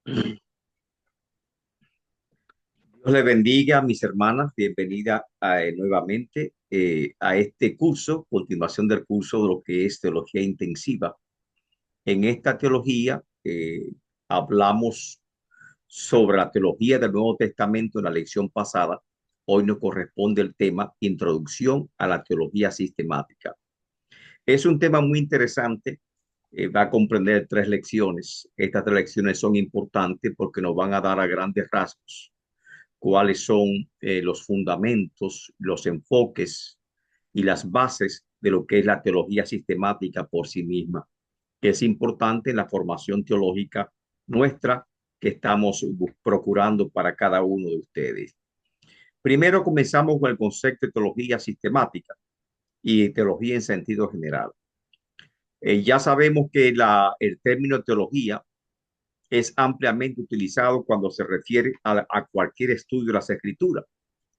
Dios les bendiga, mis hermanas. Bienvenida nuevamente a este curso, continuación del curso de lo que es teología intensiva. En esta teología hablamos sobre la teología del Nuevo Testamento en la lección pasada. Hoy nos corresponde el tema Introducción a la teología sistemática. Es un tema muy interesante. Va a comprender tres lecciones. Estas tres lecciones son importantes porque nos van a dar a grandes rasgos cuáles son los fundamentos, los enfoques y las bases de lo que es la teología sistemática por sí misma, que es importante en la formación teológica nuestra que estamos procurando para cada uno de ustedes. Primero comenzamos con el concepto de teología sistemática y teología en sentido general. Ya sabemos que el término teología es ampliamente utilizado cuando se refiere a cualquier estudio de las escrituras.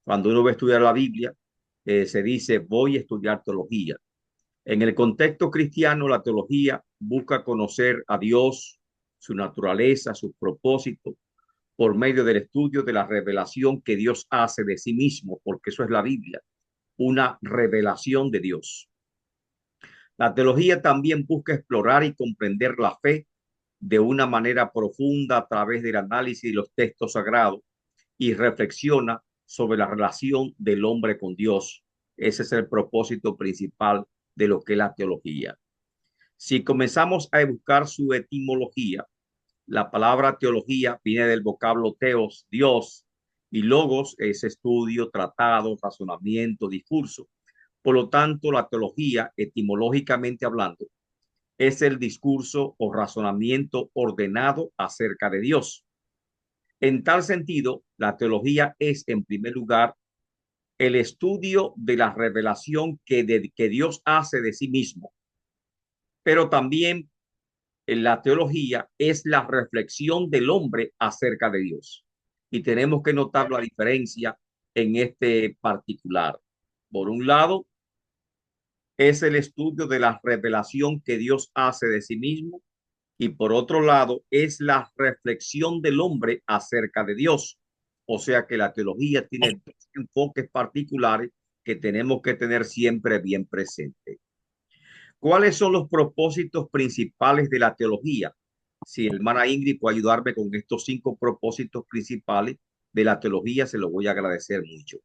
Cuando uno va a estudiar la Biblia, se dice, voy a estudiar teología. En el contexto cristiano, la teología busca conocer a Dios, su naturaleza, sus propósitos, por medio del estudio de la revelación que Dios hace de sí mismo, porque eso es la Biblia, una revelación de Dios. La teología también busca explorar y comprender la fe de una manera profunda a través del análisis de los textos sagrados y reflexiona sobre la relación del hombre con Dios. Ese es el propósito principal de lo que es la teología. Si comenzamos a buscar su etimología, la palabra teología viene del vocablo teos, Dios, y logos es estudio, tratado, razonamiento, discurso. Por lo tanto, la teología, etimológicamente hablando, es el discurso o razonamiento ordenado acerca de Dios. En tal sentido, la teología es, en primer lugar, el estudio de la revelación que Dios hace de sí mismo, pero también la teología es la reflexión del hombre acerca de Dios. Y tenemos que notar la diferencia en este particular. Por un lado, es el estudio de la revelación que Dios hace de sí mismo y por otro lado es la reflexión del hombre acerca de Dios. O sea que la teología tiene dos enfoques particulares que tenemos que tener siempre bien presente. ¿Cuáles son los propósitos principales de la teología? Si el hermana Ingrid puede ayudarme con estos 5 propósitos principales de la teología, se lo voy a agradecer mucho.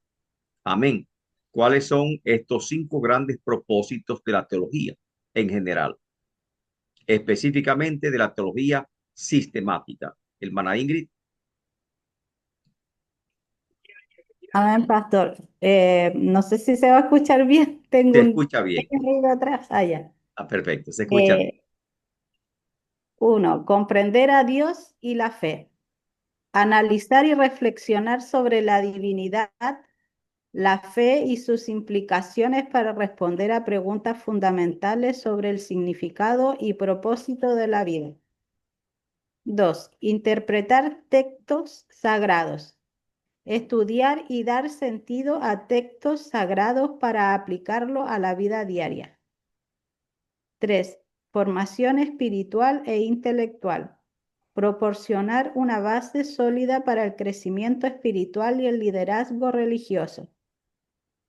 Amén. ¿Cuáles son estos 5 grandes propósitos de la teología en general? Específicamente de la teología sistemática. Hermana Ingrid, Amén, pastor. No sé si se va a escuchar bien. Tengo se un escucha bien. pequeño ruido atrás. Allá. Ah, perfecto, se escucha bien. 1. Comprender a Dios y la fe. Analizar y reflexionar sobre la divinidad, la fe y sus implicaciones para responder a preguntas fundamentales sobre el significado y propósito de la vida. 2. Interpretar textos sagrados. Estudiar y dar sentido a textos sagrados para aplicarlo a la vida diaria. 3. Formación espiritual e intelectual. Proporcionar una base sólida para el crecimiento espiritual y el liderazgo religioso.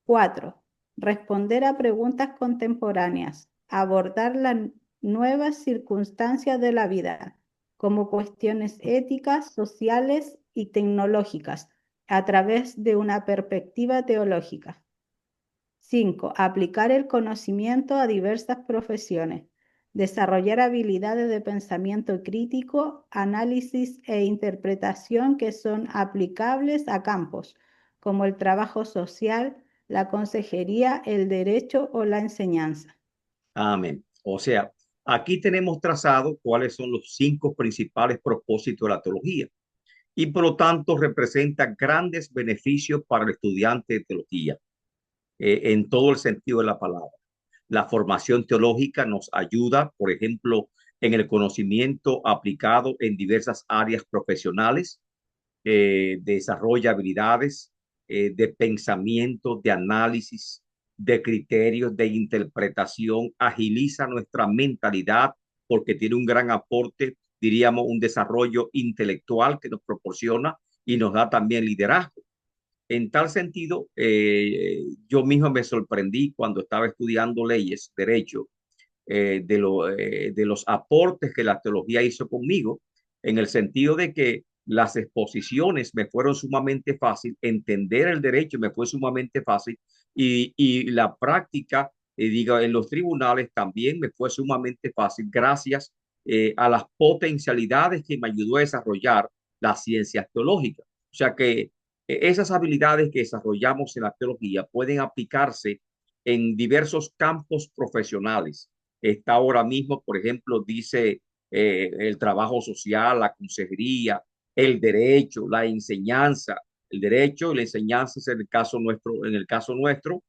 4. Responder a preguntas contemporáneas. Abordar las nuevas circunstancias de la vida, como cuestiones éticas, sociales y tecnológicas, a través de una perspectiva teológica. 5. Aplicar el conocimiento a diversas profesiones. Desarrollar habilidades de pensamiento crítico, análisis e interpretación que son aplicables a campos como el trabajo social, la consejería, el derecho o la enseñanza. Amén. O sea, aquí tenemos trazado cuáles son los 5 principales propósitos de la teología y por lo tanto representa grandes beneficios para el estudiante de teología en todo el sentido de la palabra. La formación teológica nos ayuda, por ejemplo, en el conocimiento aplicado en diversas áreas profesionales, desarrolla habilidades de pensamiento, de análisis, de criterios, de interpretación, agiliza nuestra mentalidad porque tiene un gran aporte diríamos, un desarrollo intelectual que nos proporciona y nos da también liderazgo. En tal sentido, yo mismo me sorprendí cuando estaba estudiando leyes, derecho, de los aportes que la teología hizo conmigo, en el sentido de que las exposiciones me fueron sumamente fácil, entender el derecho me fue sumamente fácil y la práctica, diga, en los tribunales también me fue sumamente fácil gracias a las potencialidades que me ayudó a desarrollar las ciencias teológicas. O sea que esas habilidades que desarrollamos en la teología pueden aplicarse en diversos campos profesionales. Está ahora mismo, por ejemplo, dice el trabajo social, la consejería, el derecho, la enseñanza. El derecho y la enseñanza es en el caso nuestro,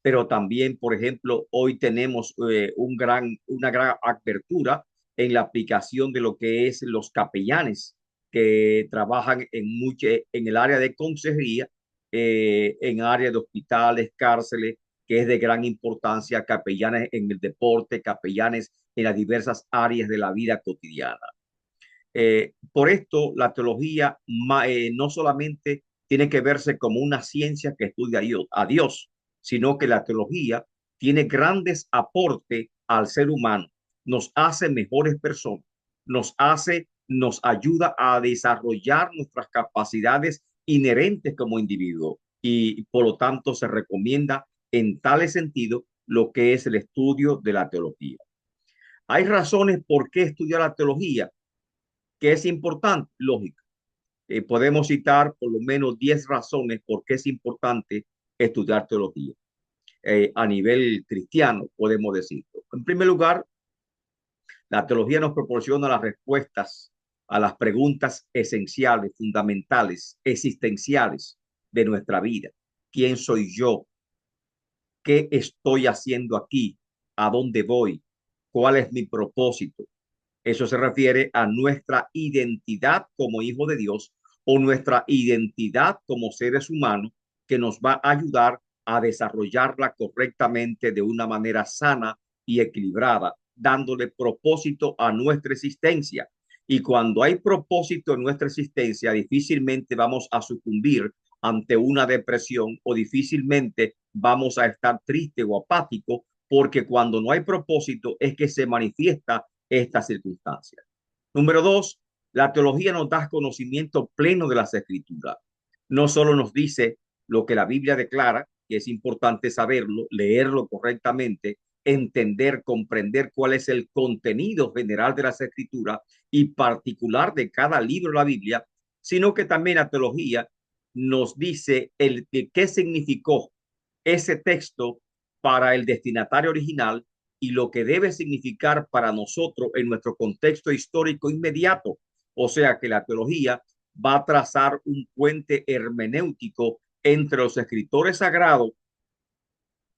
pero también, por ejemplo, hoy tenemos una gran apertura en la aplicación de lo que es los capellanes que trabajan en el área de consejería, en área de hospitales, cárceles, que es de gran importancia, capellanes en el deporte, capellanes en las diversas áreas de la vida cotidiana. Por esto, la teología no solamente tiene que verse como una ciencia que estudia a Dios, sino que la teología tiene grandes aportes al ser humano, nos hace mejores personas, nos ayuda a desarrollar nuestras capacidades inherentes como individuo y por lo tanto se recomienda en tal sentido lo que es el estudio de la teología. Hay razones por qué estudiar la teología que es importante, lógico. Podemos citar por lo menos 10 razones por qué es importante estudiar teología. A nivel cristiano, podemos decirlo. En primer lugar, la teología nos proporciona las respuestas a las preguntas esenciales, fundamentales, existenciales de nuestra vida. ¿Quién soy yo? ¿Qué estoy haciendo aquí? ¿A dónde voy? ¿Cuál es mi propósito? Eso se refiere a nuestra identidad como hijo de Dios o nuestra identidad como seres humanos que nos va a ayudar a desarrollarla correctamente de una manera sana y equilibrada, dándole propósito a nuestra existencia. Y cuando hay propósito en nuestra existencia, difícilmente vamos a sucumbir ante una depresión o difícilmente vamos a estar triste o apático, porque cuando no hay propósito es que se manifiesta estas circunstancias. Número dos, la teología nos da conocimiento pleno de las escrituras. No solo nos dice lo que la Biblia declara, que es importante saberlo, leerlo correctamente, entender, comprender cuál es el contenido general de las escrituras y particular de cada libro de la Biblia, sino que también la teología nos dice qué significó ese texto para el destinatario original y lo que debe significar para nosotros en nuestro contexto histórico inmediato. O sea que la teología va a trazar un puente hermenéutico entre los escritores sagrados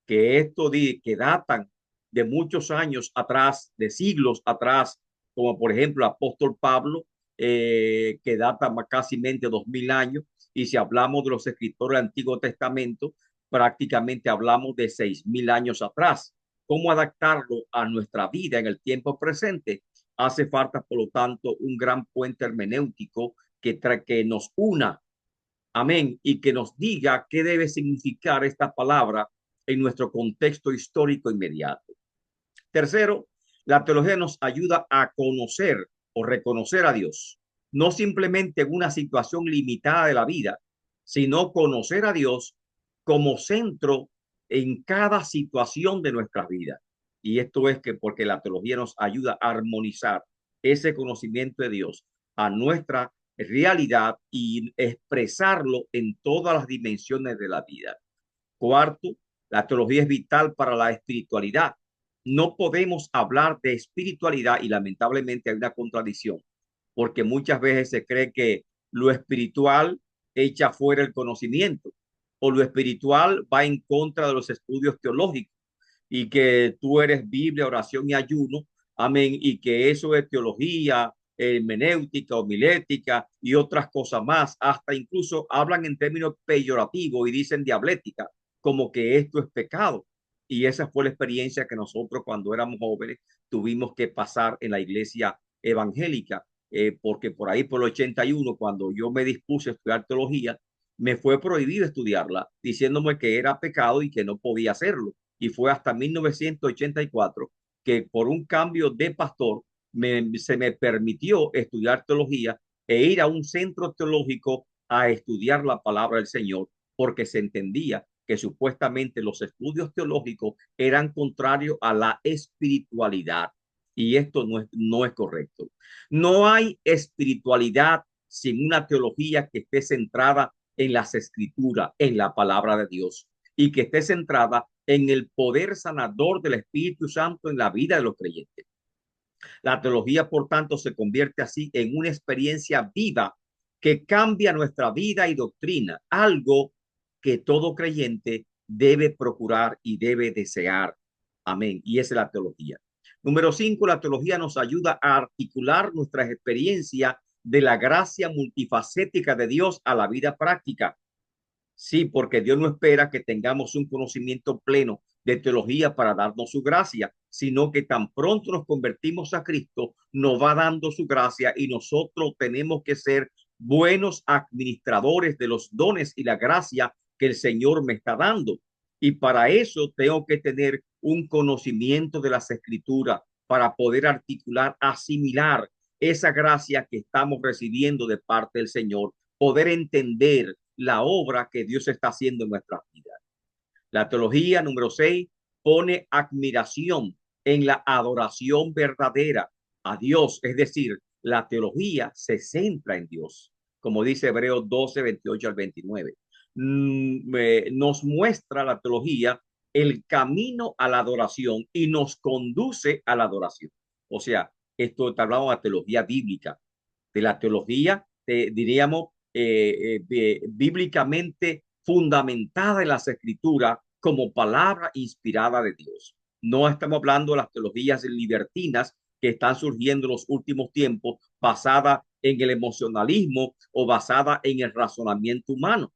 que datan de muchos años atrás, de siglos atrás, como por ejemplo el apóstol Pablo, que data casi 2000 años, y si hablamos de los escritores del Antiguo Testamento, prácticamente hablamos de 6000 años atrás. ¿Cómo adaptarlo a nuestra vida en el tiempo presente? Hace falta, por lo tanto, un gran puente hermenéutico que nos una, amén, y que nos diga qué debe significar esta palabra en nuestro contexto histórico inmediato. Tercero, la teología nos ayuda a conocer o reconocer a Dios, no simplemente en una situación limitada de la vida, sino conocer a Dios como centro en cada situación de nuestra vida. Y esto es que porque la teología nos ayuda a armonizar ese conocimiento de Dios a nuestra realidad y expresarlo en todas las dimensiones de la vida. Cuarto, la teología es vital para la espiritualidad. No podemos hablar de espiritualidad y lamentablemente hay una contradicción, porque muchas veces se cree que lo espiritual echa fuera el conocimiento o lo espiritual va en contra de los estudios teológicos y que tú eres Biblia, oración y ayuno, amén, y que eso es teología, hermenéutica, homilética y otras cosas más, hasta incluso hablan en términos peyorativos y dicen diablética, como que esto es pecado. Y esa fue la experiencia que nosotros cuando éramos jóvenes tuvimos que pasar en la iglesia evangélica, porque por ahí por el 81, cuando yo me dispuse a estudiar teología, me fue prohibido estudiarla, diciéndome que era pecado y que no podía hacerlo. Y fue hasta 1984 que por un cambio de pastor se me permitió estudiar teología e ir a un centro teológico a estudiar la palabra del Señor, porque se entendía que supuestamente los estudios teológicos eran contrarios a la espiritualidad. Y esto no es correcto. No hay espiritualidad sin una teología que esté centrada en las escrituras, en la palabra de Dios, y que esté centrada en el poder sanador del Espíritu Santo en la vida de los creyentes. La teología, por tanto, se convierte así en una experiencia viva que cambia nuestra vida y doctrina, algo que todo creyente debe procurar y debe desear. Amén. Y esa es la teología. Número 5, la teología nos ayuda a articular nuestras experiencias de la gracia multifacética de Dios a la vida práctica. Sí, porque Dios no espera que tengamos un conocimiento pleno de teología para darnos su gracia, sino que tan pronto nos convertimos a Cristo, nos va dando su gracia y nosotros tenemos que ser buenos administradores de los dones y la gracia que el Señor me está dando. Y para eso tengo que tener un conocimiento de las Escrituras para poder articular, asimilar esa gracia que estamos recibiendo de parte del Señor, poder entender la obra que Dios está haciendo en nuestras vidas. La teología número 6 pone admiración en la adoración verdadera a Dios, es decir, la teología se centra en Dios, como dice Hebreos 12, 28 al 29. Nos muestra la teología el camino a la adoración y nos conduce a la adoración. O sea, esto está hablando de la teología bíblica, de la teología, diríamos, bíblicamente fundamentada en las escrituras como palabra inspirada de Dios. No estamos hablando de las teologías libertinas que están surgiendo en los últimos tiempos, basada en el emocionalismo o basada en el razonamiento humano.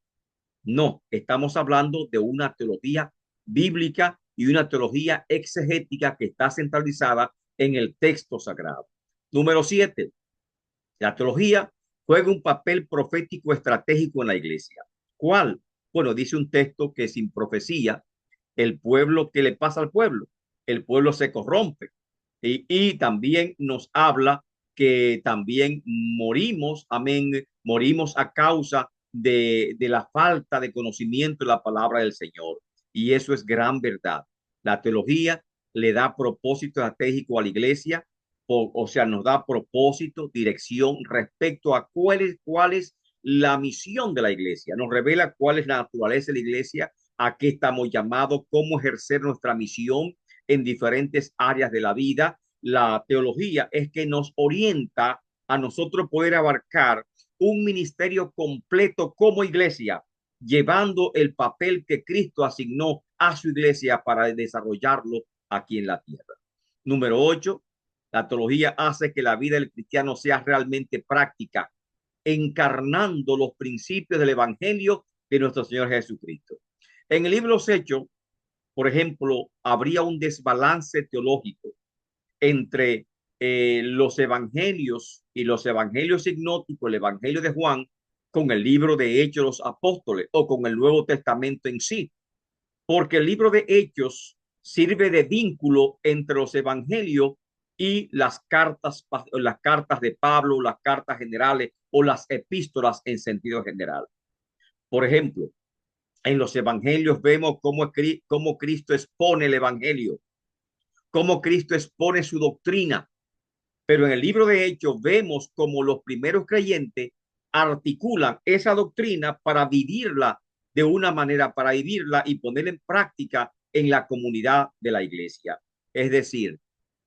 No, estamos hablando de una teología bíblica y una teología exegética que está centralizada en el texto sagrado. Número 7, la teología juega un papel profético estratégico en la iglesia. ¿Cuál? Bueno, dice un texto que sin profecía, el pueblo, ¿qué le pasa al pueblo? El pueblo se corrompe. Y también nos habla que también morimos, amén, morimos a causa de la falta de conocimiento de la palabra del Señor. Y eso es gran verdad. La teología le da propósito estratégico a la iglesia, o sea, nos da propósito, dirección respecto a cuál es la misión de la iglesia. Nos revela cuál es la naturaleza de la iglesia, a qué estamos llamados, cómo ejercer nuestra misión en diferentes áreas de la vida. La teología es que nos orienta a nosotros poder abarcar un ministerio completo como iglesia, llevando el papel que Cristo asignó a su iglesia para desarrollarlo aquí en la tierra. Número 8, la teología hace que la vida del cristiano sea realmente práctica, encarnando los principios del evangelio de nuestro Señor Jesucristo. En el libro de los Hechos, por ejemplo, habría un desbalance teológico entre los evangelios y los evangelios sinópticos, el evangelio de Juan, con el libro de Hechos de los Apóstoles o con el Nuevo Testamento en sí, porque el libro de Hechos sirve de vínculo entre los evangelios y las cartas de Pablo, las cartas generales o las epístolas en sentido general. Por ejemplo, en los evangelios vemos cómo Cristo expone el evangelio, cómo Cristo expone su doctrina, pero en el libro de Hechos vemos cómo los primeros creyentes articulan esa doctrina para vivirla de una manera, para vivirla y ponerla en práctica en la comunidad de la iglesia. Es decir,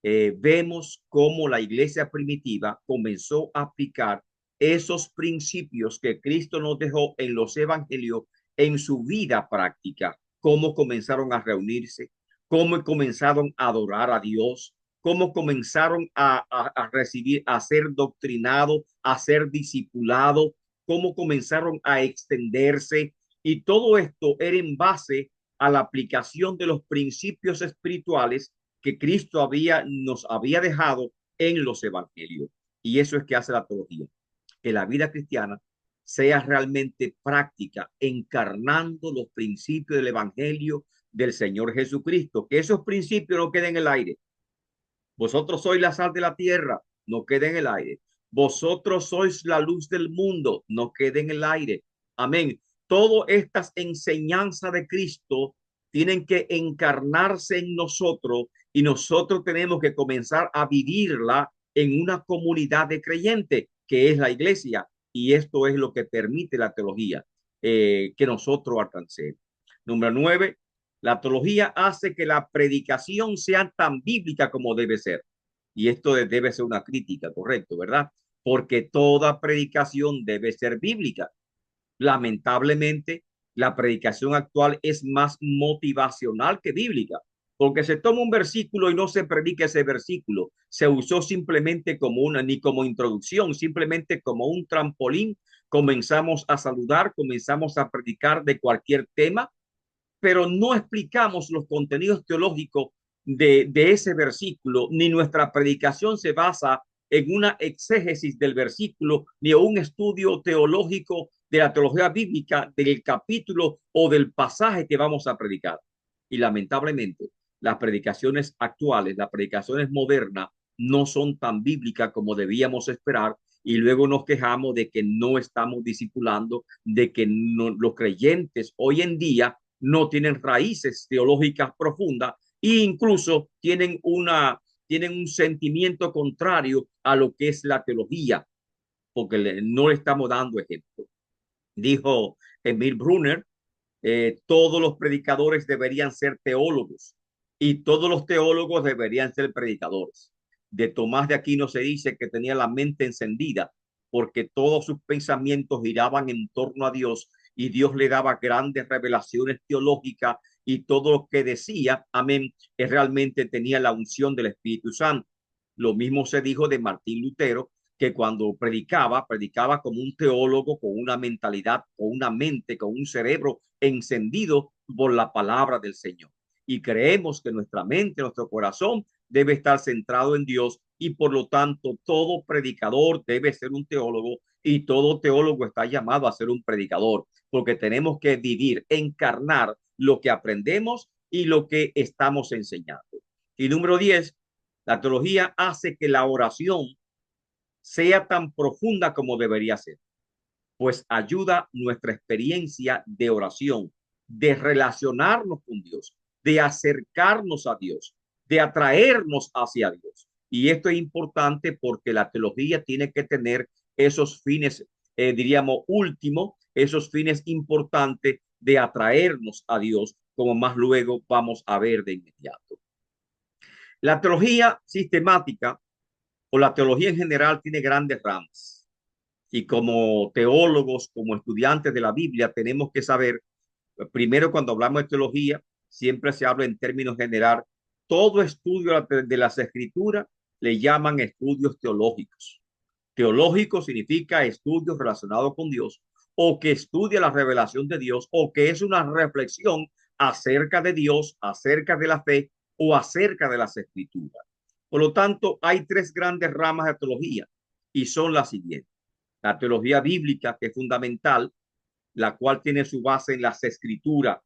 vemos cómo la iglesia primitiva comenzó a aplicar esos principios que Cristo nos dejó en los evangelios en su vida práctica, cómo comenzaron a reunirse, cómo comenzaron a adorar a Dios, cómo comenzaron a recibir, a ser doctrinados, a ser discipulados, cómo comenzaron a extenderse. Y todo esto era en base a la aplicación de los principios espirituales que Cristo nos había dejado en los evangelios. Y eso es que hace la teología, que la vida cristiana sea realmente práctica, encarnando los principios del evangelio del Señor Jesucristo, que esos principios no queden en el aire. Vosotros sois la sal de la tierra, no quede en el aire. Vosotros sois la luz del mundo, no quede en el aire. Amén. Todas estas enseñanzas de Cristo tienen que encarnarse en nosotros y nosotros tenemos que comenzar a vivirla en una comunidad de creyentes, que es la iglesia. Y esto es lo que permite la teología, que nosotros alcancemos. Número 9, la teología hace que la predicación sea tan bíblica como debe ser. Y esto debe ser una crítica, correcto, ¿verdad? Porque toda predicación debe ser bíblica. Lamentablemente, la predicación actual es más motivacional que bíblica, porque se toma un versículo y no se predica ese versículo. Se usó simplemente como ni como introducción, simplemente como un trampolín. Comenzamos a saludar, comenzamos a predicar de cualquier tema, pero no explicamos los contenidos teológicos de ese versículo, ni nuestra predicación se basa en una exégesis del versículo, ni un estudio teológico de la teología bíblica del capítulo o del pasaje que vamos a predicar. Y lamentablemente, las predicaciones actuales, las predicaciones modernas, no son tan bíblicas como debíamos esperar, y luego nos quejamos de que no estamos discipulando, de que no, los creyentes hoy en día no tienen raíces teológicas profundas e incluso tienen un sentimiento contrario a lo que es la teología, porque no le estamos dando ejemplo. Dijo Emil Brunner, todos los predicadores deberían ser teólogos y todos los teólogos deberían ser predicadores. De Tomás de Aquino se dice que tenía la mente encendida porque todos sus pensamientos giraban en torno a Dios y Dios le daba grandes revelaciones teológicas y todo lo que decía, amén, realmente tenía la unción del Espíritu Santo. Lo mismo se dijo de Martín Lutero, que cuando predicaba como un teólogo, con una mentalidad, con una mente, con un cerebro encendido por la palabra del Señor. Y creemos que nuestra mente, nuestro corazón debe estar centrado en Dios y por lo tanto todo predicador debe ser un teólogo y todo teólogo está llamado a ser un predicador, porque tenemos que vivir, encarnar lo que aprendemos y lo que estamos enseñando. Y número 10, la teología hace que la oración sea tan profunda como debería ser, pues ayuda nuestra experiencia de oración, de relacionarnos con Dios, de acercarnos a Dios, de atraernos hacia Dios. Y esto es importante porque la teología tiene que tener esos fines, diríamos, últimos, esos fines importantes de atraernos a Dios, como más luego vamos a ver de inmediato. La teología sistemática o la teología en general tiene grandes ramas. Y como teólogos, como estudiantes de la Biblia, tenemos que saber, primero cuando hablamos de teología, siempre se habla en términos general. Todo estudio de las escrituras le llaman estudios teológicos. Teológico significa estudios relacionados con Dios o que estudia la revelación de Dios o que es una reflexión acerca de Dios, acerca de la fe o acerca de las escrituras. Por lo tanto, hay tres grandes ramas de teología y son las siguientes. La teología bíblica, que es fundamental, la cual tiene su base en las escrituras.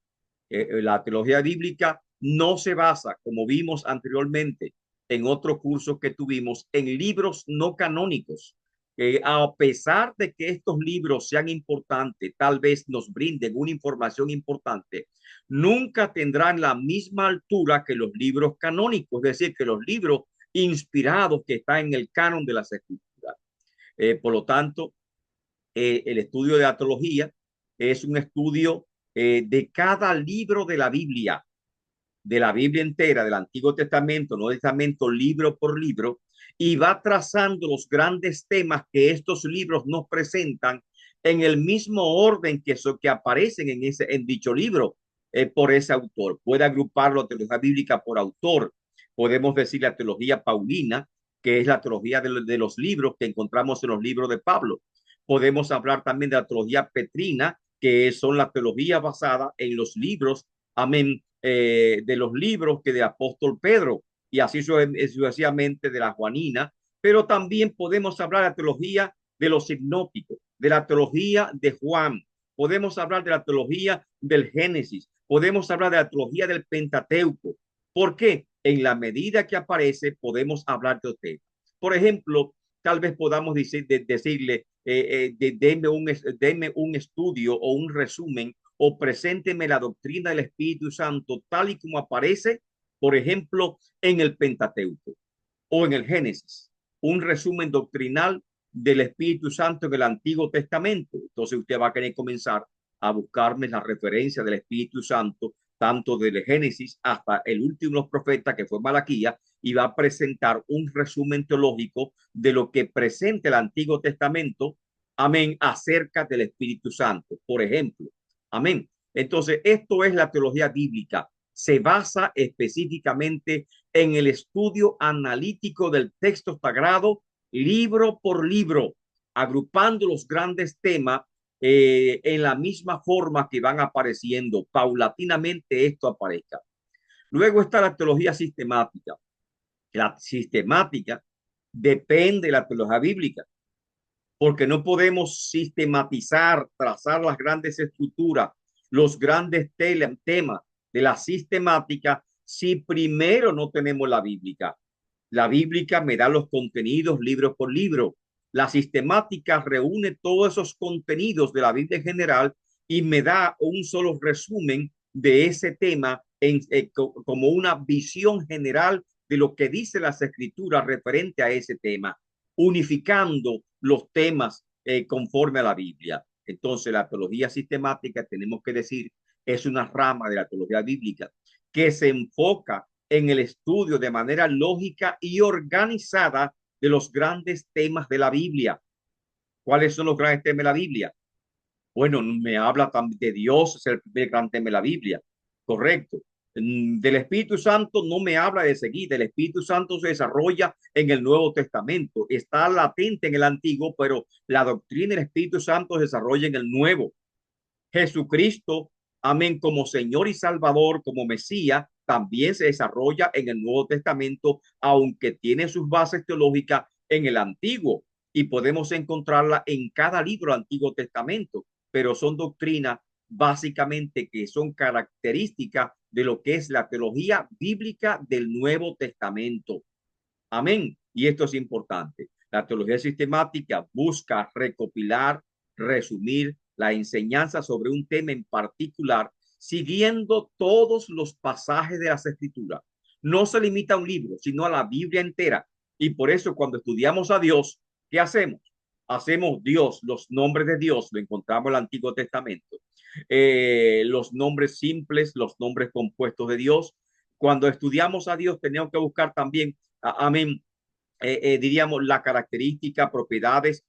La teología bíblica no se basa, como vimos anteriormente en otro curso que tuvimos, en libros no canónicos. A pesar de que estos libros sean importantes, tal vez nos brinden una información importante, nunca tendrán la misma altura que los libros canónicos, es decir, que los libros inspirados que están en el canon de las escrituras. Por lo tanto, el estudio de la teología es un estudio de cada libro de la Biblia entera, del Antiguo Testamento, Nuevo Testamento, libro por libro, y va trazando los grandes temas que estos libros nos presentan en el mismo orden que aparecen en dicho libro por ese autor. Puede agruparlo a teología bíblica por autor. Podemos decir la teología paulina, que es la teología de los libros que encontramos en los libros de Pablo. Podemos hablar también de la teología petrina, que son las teologías basadas en los libros, amén, de los libros que de apóstol Pedro, y así sucesivamente de la juanina, pero también podemos hablar de la teología de los sinópticos, de la teología de Juan, podemos hablar de la teología del Génesis, podemos hablar de la teología del Pentateuco. ¿Por qué? En la medida que aparece, podemos hablar de usted. Por ejemplo, tal vez podamos decirle, deme un estudio o un resumen o presénteme la doctrina del Espíritu Santo tal y como aparece, por ejemplo, en el Pentateuco o en el Génesis, un resumen doctrinal del Espíritu Santo en el Antiguo Testamento. Entonces usted va a querer comenzar a buscarme la referencia del Espíritu Santo, tanto del Génesis hasta el último de los profetas, que fue Malaquías, y va a presentar un resumen teológico de lo que presenta el Antiguo Testamento, amén, acerca del Espíritu Santo, por ejemplo. Amén. Entonces, esto es la teología bíblica. Se basa específicamente en el estudio analítico del texto sagrado, libro por libro, agrupando los grandes temas en la misma forma que van apareciendo. Paulatinamente esto aparezca. Luego está la teología sistemática. La sistemática depende de la teología bíblica, porque no podemos sistematizar, trazar las grandes estructuras, los grandes temas de la sistemática si primero no tenemos la bíblica. La bíblica me da los contenidos libro por libro. La sistemática reúne todos esos contenidos de la Biblia en general y me da un solo resumen de ese tema como una visión general de lo que dice las escrituras referente a ese tema, unificando los temas conforme a la Biblia. Entonces, la teología sistemática, tenemos que decir, es una rama de la teología bíblica que se enfoca en el estudio de manera lógica y organizada de los grandes temas de la Biblia. ¿Cuáles son los grandes temas de la Biblia? Bueno, me habla también de Dios, es el primer gran tema de la Biblia, correcto. Del Espíritu Santo no me habla de seguida, el Espíritu Santo se desarrolla en el Nuevo Testamento, está latente en el Antiguo, pero la doctrina del Espíritu Santo se desarrolla en el Nuevo. Jesucristo, amén, como Señor y Salvador, como Mesías, también se desarrolla en el Nuevo Testamento, aunque tiene sus bases teológicas en el Antiguo, y podemos encontrarla en cada libro del Antiguo Testamento, pero son doctrinas básicamente que son características de lo que es la teología bíblica del Nuevo Testamento. Amén. Y esto es importante. La teología sistemática busca recopilar, resumir la enseñanza sobre un tema en particular, siguiendo todos los pasajes de las escrituras. No se limita a un libro, sino a la Biblia entera. Y por eso cuando estudiamos a Dios, ¿qué hacemos? Hacemos Dios, los nombres de Dios, lo encontramos en el Antiguo Testamento. Los nombres simples, los nombres compuestos de Dios. Cuando estudiamos a Dios, tenemos que buscar también, amén, diríamos, la característica, propiedades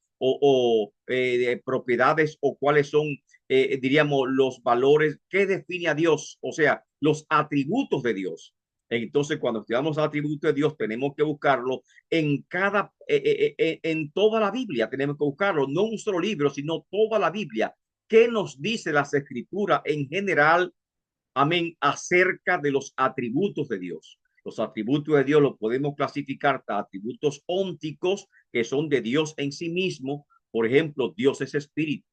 propiedades o cuáles son, diríamos, los valores que define a Dios, o sea, los atributos de Dios. Entonces, cuando estudiamos atributos de Dios, tenemos que buscarlo en en toda la Biblia, tenemos que buscarlo, no un solo libro, sino toda la Biblia. ¿Qué nos dice las escrituras en general, amén, acerca de los atributos de Dios? Los atributos de Dios los podemos clasificar a atributos ónticos, que son de Dios en sí mismo. Por ejemplo, Dios es espíritu,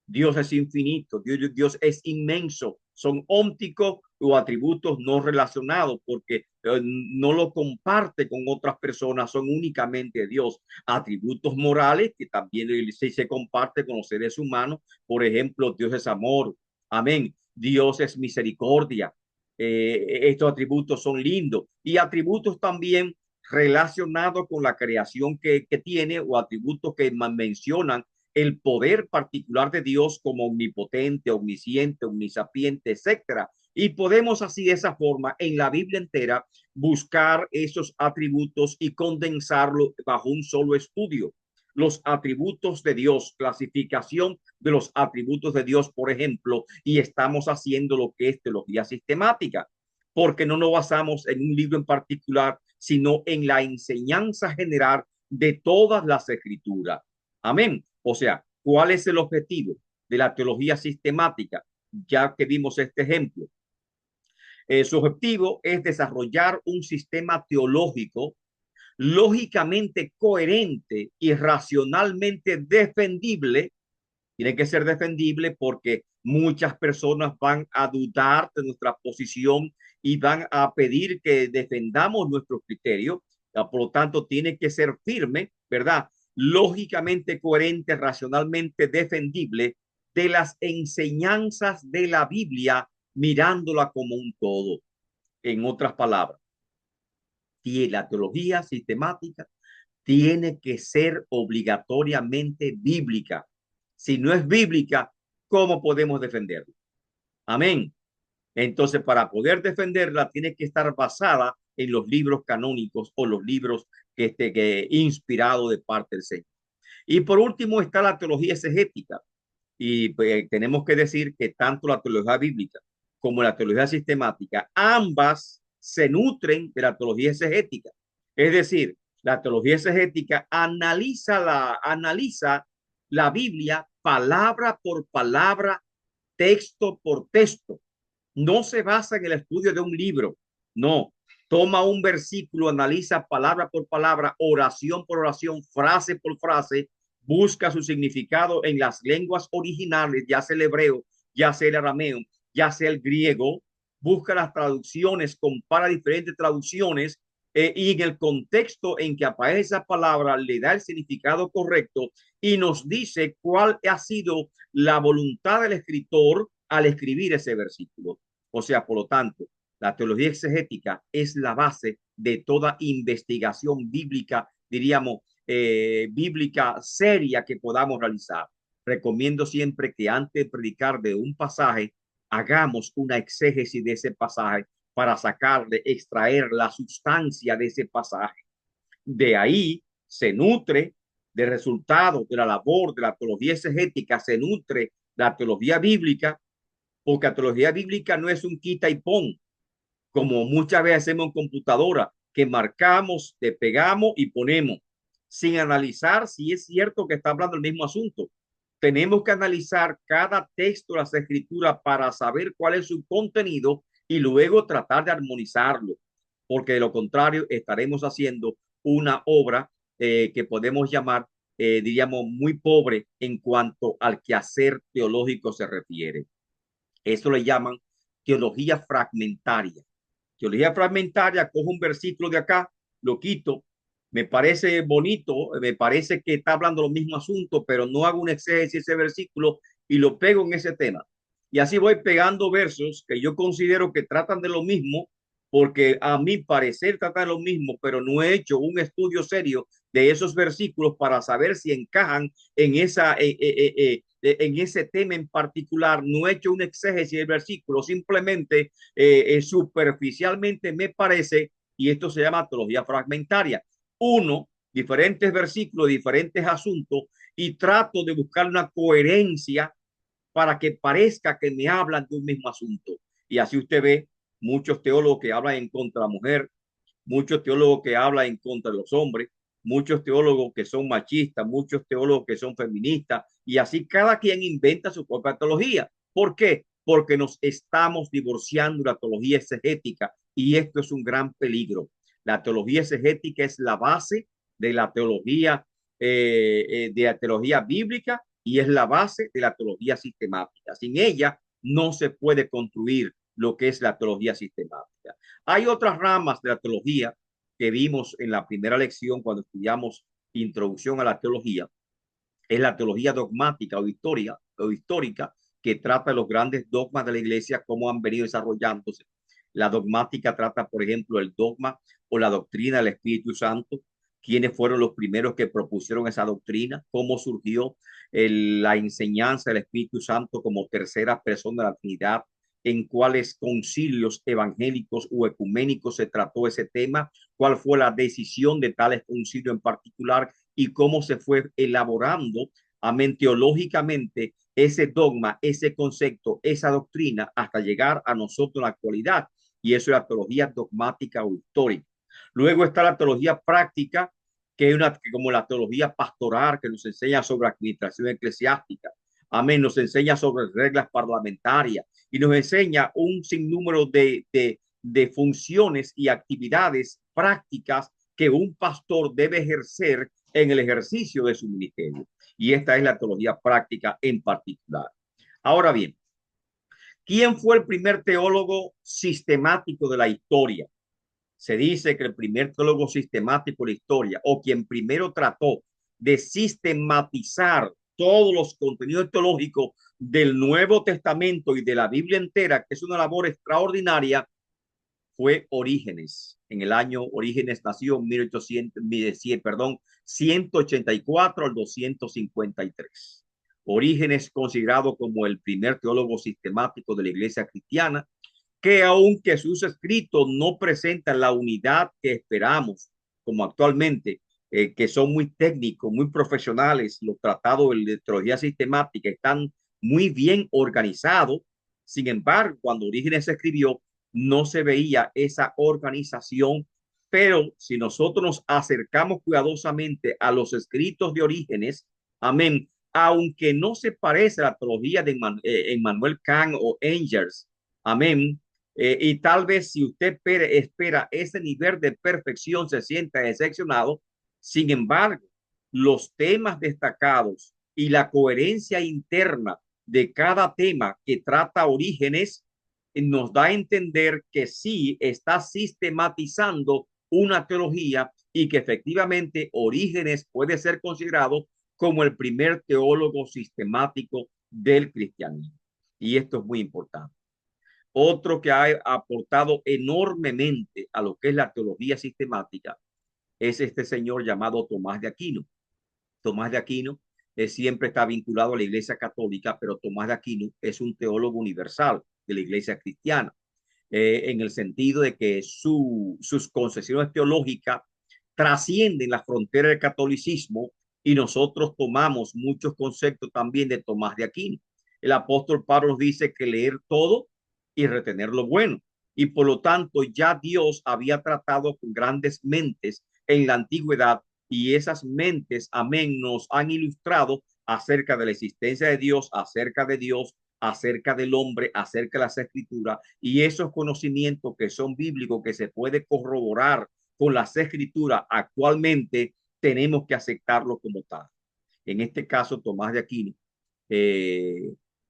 Dios es infinito, Dios es inmenso. Son ónticos o atributos no relacionados porque no lo comparte con otras personas, son únicamente de Dios. Atributos morales que también se comparte con los seres humanos. Por ejemplo, Dios es amor. Amén. Dios es misericordia. Estos atributos son lindos. Y atributos también relacionados con la creación que tiene, o atributos que mencionan el poder particular de Dios como omnipotente, omnisciente, omnisapiente, etcétera. Y podemos así, de esa forma, en la Biblia entera, buscar esos atributos y condensarlo bajo un solo estudio. Los atributos de Dios, clasificación de los atributos de Dios, por ejemplo, y estamos haciendo lo que es teología sistemática, porque no nos basamos en un libro en particular, sino en la enseñanza general de todas las escrituras. Amén. O sea, ¿cuál es el objetivo de la teología sistemática? Ya que vimos este ejemplo. Su objetivo es desarrollar un sistema teológico lógicamente coherente y racionalmente defendible. Tiene que ser defendible porque muchas personas van a dudar de nuestra posición y van a pedir que defendamos nuestro criterio. Por lo tanto, tiene que ser firme, ¿verdad? Lógicamente coherente, racionalmente defendible de las enseñanzas de la Biblia, mirándola como un todo. En otras palabras, la teología sistemática tiene que ser obligatoriamente bíblica. Si no es bíblica, ¿cómo podemos defenderla? Amén. Entonces, para poder defenderla, tiene que estar basada en los libros canónicos o los libros que inspirado de parte del Señor. Y por último está la teología exegética. Y pues, tenemos que decir que tanto la teología bíblica como la teología sistemática, ambas se nutren de la teología exegética. Es decir, la teología exegética analiza la Biblia palabra por palabra, texto por texto. No se basa en el estudio de un libro, no. Toma un versículo, analiza palabra por palabra, oración por oración, frase por frase, busca su significado en las lenguas originales, ya sea el hebreo, ya sea el arameo, ya sea el griego, busca las traducciones, compara diferentes traducciones y en el contexto en que aparece esa palabra le da el significado correcto y nos dice cuál ha sido la voluntad del escritor al escribir ese versículo. O sea, por lo tanto, la teología exegética es la base de toda investigación bíblica, diríamos, bíblica seria que podamos realizar. Recomiendo siempre que antes de predicar de un pasaje, hagamos una exégesis de ese pasaje para sacarle, extraer la sustancia de ese pasaje. De ahí se nutre del resultado de la labor de la teología exegética, se nutre la teología bíblica, porque la teología bíblica no es un quita y pon, como muchas veces hacemos en computadora, que marcamos, te pegamos y ponemos, sin analizar si es cierto que está hablando el mismo asunto. Tenemos que analizar cada texto de las escrituras para saber cuál es su contenido y luego tratar de armonizarlo, porque de lo contrario estaremos haciendo una obra que podemos llamar, diríamos, muy pobre en cuanto al quehacer teológico se refiere. Eso le llaman teología fragmentaria. Teología fragmentaria, cojo un versículo de acá, lo quito, me parece bonito, me parece que está hablando lo mismo asunto, pero no hago un exégesis de ese versículo y lo pego en ese tema. Y así voy pegando versos que yo considero que tratan de lo mismo, porque a mi parecer tratan de lo mismo, pero no he hecho un estudio serio de esos versículos para saber si encajan en en ese tema en particular. No he hecho un exégesis del versículo, simplemente superficialmente me parece, y esto se llama teología fragmentaria. Uno, diferentes versículos, diferentes asuntos, y trato de buscar una coherencia para que parezca que me hablan de un mismo asunto. Y así usted ve muchos teólogos que hablan en contra de la mujer, muchos teólogos que hablan en contra de los hombres, muchos teólogos que son machistas, muchos teólogos que son feministas, y así cada quien inventa su propia teología. ¿Por qué? Porque nos estamos divorciando de la teología exegética y esto es un gran peligro. La teología exegética es la base de la teología bíblica y es la base de la teología sistemática. Sin ella no se puede construir lo que es la teología sistemática. Hay otras ramas de la teología que vimos en la primera lección cuando estudiamos introducción a la teología. Es la teología dogmática o histórica que trata de los grandes dogmas de la iglesia, cómo han venido desarrollándose. La dogmática trata, por ejemplo, el dogma o la doctrina del Espíritu Santo, quiénes fueron los primeros que propusieron esa doctrina, cómo surgió la enseñanza del Espíritu Santo como tercera persona de la Trinidad, en cuáles concilios evangélicos o ecuménicos se trató ese tema, cuál fue la decisión de tales concilios en particular y cómo se fue elaborando teológicamente ese dogma, ese concepto, esa doctrina hasta llegar a nosotros en la actualidad. Y eso es la teología dogmática o histórica. Luego está la teología práctica, que es como la teología pastoral, que nos enseña sobre administración eclesiástica. Amén, nos enseña sobre reglas parlamentarias y nos enseña un sinnúmero de funciones y actividades prácticas que un pastor debe ejercer en el ejercicio de su ministerio. Y esta es la teología práctica en particular. Ahora bien, ¿quién fue el primer teólogo sistemático de la historia? Se dice que el primer teólogo sistemático de la historia, o quien primero trató de sistematizar todos los contenidos teológicos del Nuevo Testamento y de la Biblia entera, que es una labor extraordinaria, fue Orígenes. En el año Orígenes nació en 184 al 253. Orígenes considerado como el primer teólogo sistemático de la iglesia cristiana, que aunque sus escritos no presentan la unidad que esperamos, como actualmente, que son muy técnicos, muy profesionales, los tratados de teología sistemática están muy bien organizados. Sin embargo, cuando Orígenes se escribió, no se veía esa organización, pero si nosotros nos acercamos cuidadosamente a los escritos de Orígenes, amén, aunque no se parece a la teología de Emmanuel Kant o Engels, amén, y tal vez si usted espera ese nivel de perfección se sienta decepcionado. Sin embargo, los temas destacados y la coherencia interna de cada tema que trata Orígenes nos da a entender que sí está sistematizando una teología y que efectivamente Orígenes puede ser considerado como el primer teólogo sistemático del cristianismo. Y esto es muy importante. Otro que ha aportado enormemente a lo que es la teología sistemática es este señor llamado Tomás de Aquino. Tomás de Aquino siempre está vinculado a la Iglesia Católica, pero Tomás de Aquino es un teólogo universal de la Iglesia cristiana, en el sentido de que sus concesiones teológicas trascienden las fronteras del catolicismo y nosotros tomamos muchos conceptos también de Tomás de Aquino. El apóstol Pablo nos dice que leer todo y retener lo bueno. Y por lo tanto ya Dios había tratado con grandes mentes en la antigüedad y esas mentes, amén, nos han ilustrado acerca de la existencia de Dios, acerca del hombre, acerca de las escrituras y esos conocimientos que son bíblicos, que se puede corroborar con las escrituras actualmente, tenemos que aceptarlo como tal. En este caso, Tomás de Aquino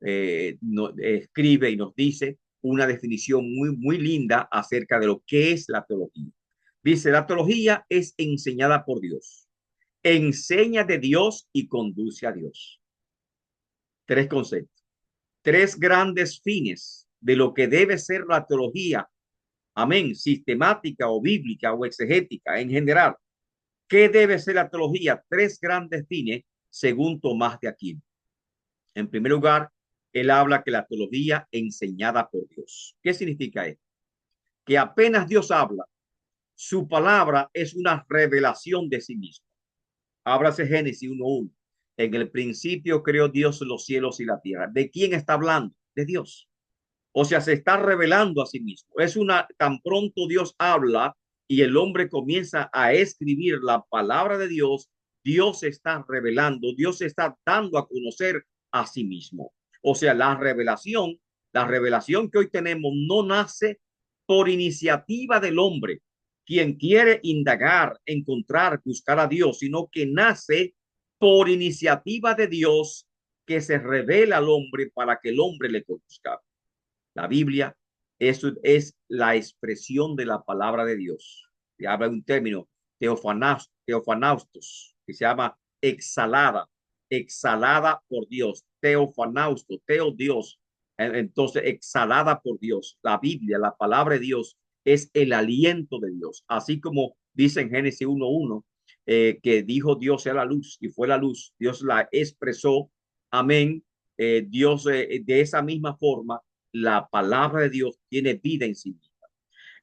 escribe y nos dice una definición muy linda acerca de lo que es la teología. Dice, la teología es enseñada por Dios, enseña de Dios y conduce a Dios. Tres conceptos, tres grandes fines de lo que debe ser la teología, amén, sistemática o bíblica o exegética en general. ¿Qué debe ser la teología? Tres grandes fines según Tomás de Aquino. En primer lugar, él habla que la teología enseñada por Dios. ¿Qué significa esto? Que apenas Dios habla, su palabra es una revelación de sí mismo. Ábrase Génesis 1:1. En el principio creó Dios los cielos y la tierra. ¿De quién está hablando? De Dios. O sea, se está revelando a sí mismo. Tan pronto Dios habla y el hombre comienza a escribir la palabra de Dios, Dios se está revelando, Dios se está dando a conocer a sí mismo. O sea, la revelación que hoy tenemos no nace por iniciativa del hombre, quien quiere indagar, encontrar, buscar a Dios, sino que nace por iniciativa de Dios que se revela al hombre para que el hombre le conozca. La Biblia es la expresión de la palabra de Dios. Se habla de un término teofanaustos, que se llama exhalada por Dios, teofanausto, teo Dios. Entonces, exhalada por Dios. La Biblia, la palabra de Dios, es el aliento de Dios. Así como dice en Génesis 1:1, que dijo Dios sea la luz y fue la luz. Dios la expresó. Amén. Dios, de esa misma forma, la palabra de Dios tiene vida en sí misma.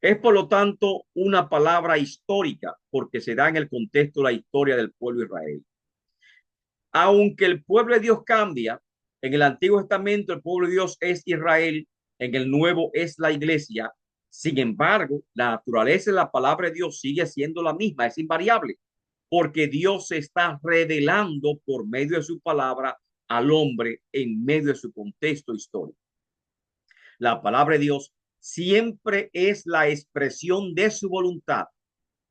Es por lo tanto una palabra histórica porque se da en el contexto de la historia del pueblo de Israel. Aunque el pueblo de Dios cambia, en el Antiguo Testamento el pueblo de Dios es Israel, en el Nuevo es la iglesia. Sin embargo, la naturaleza de la palabra de Dios sigue siendo la misma, es invariable, porque Dios se está revelando por medio de su palabra al hombre en medio de su contexto histórico. La palabra de Dios siempre es la expresión de su voluntad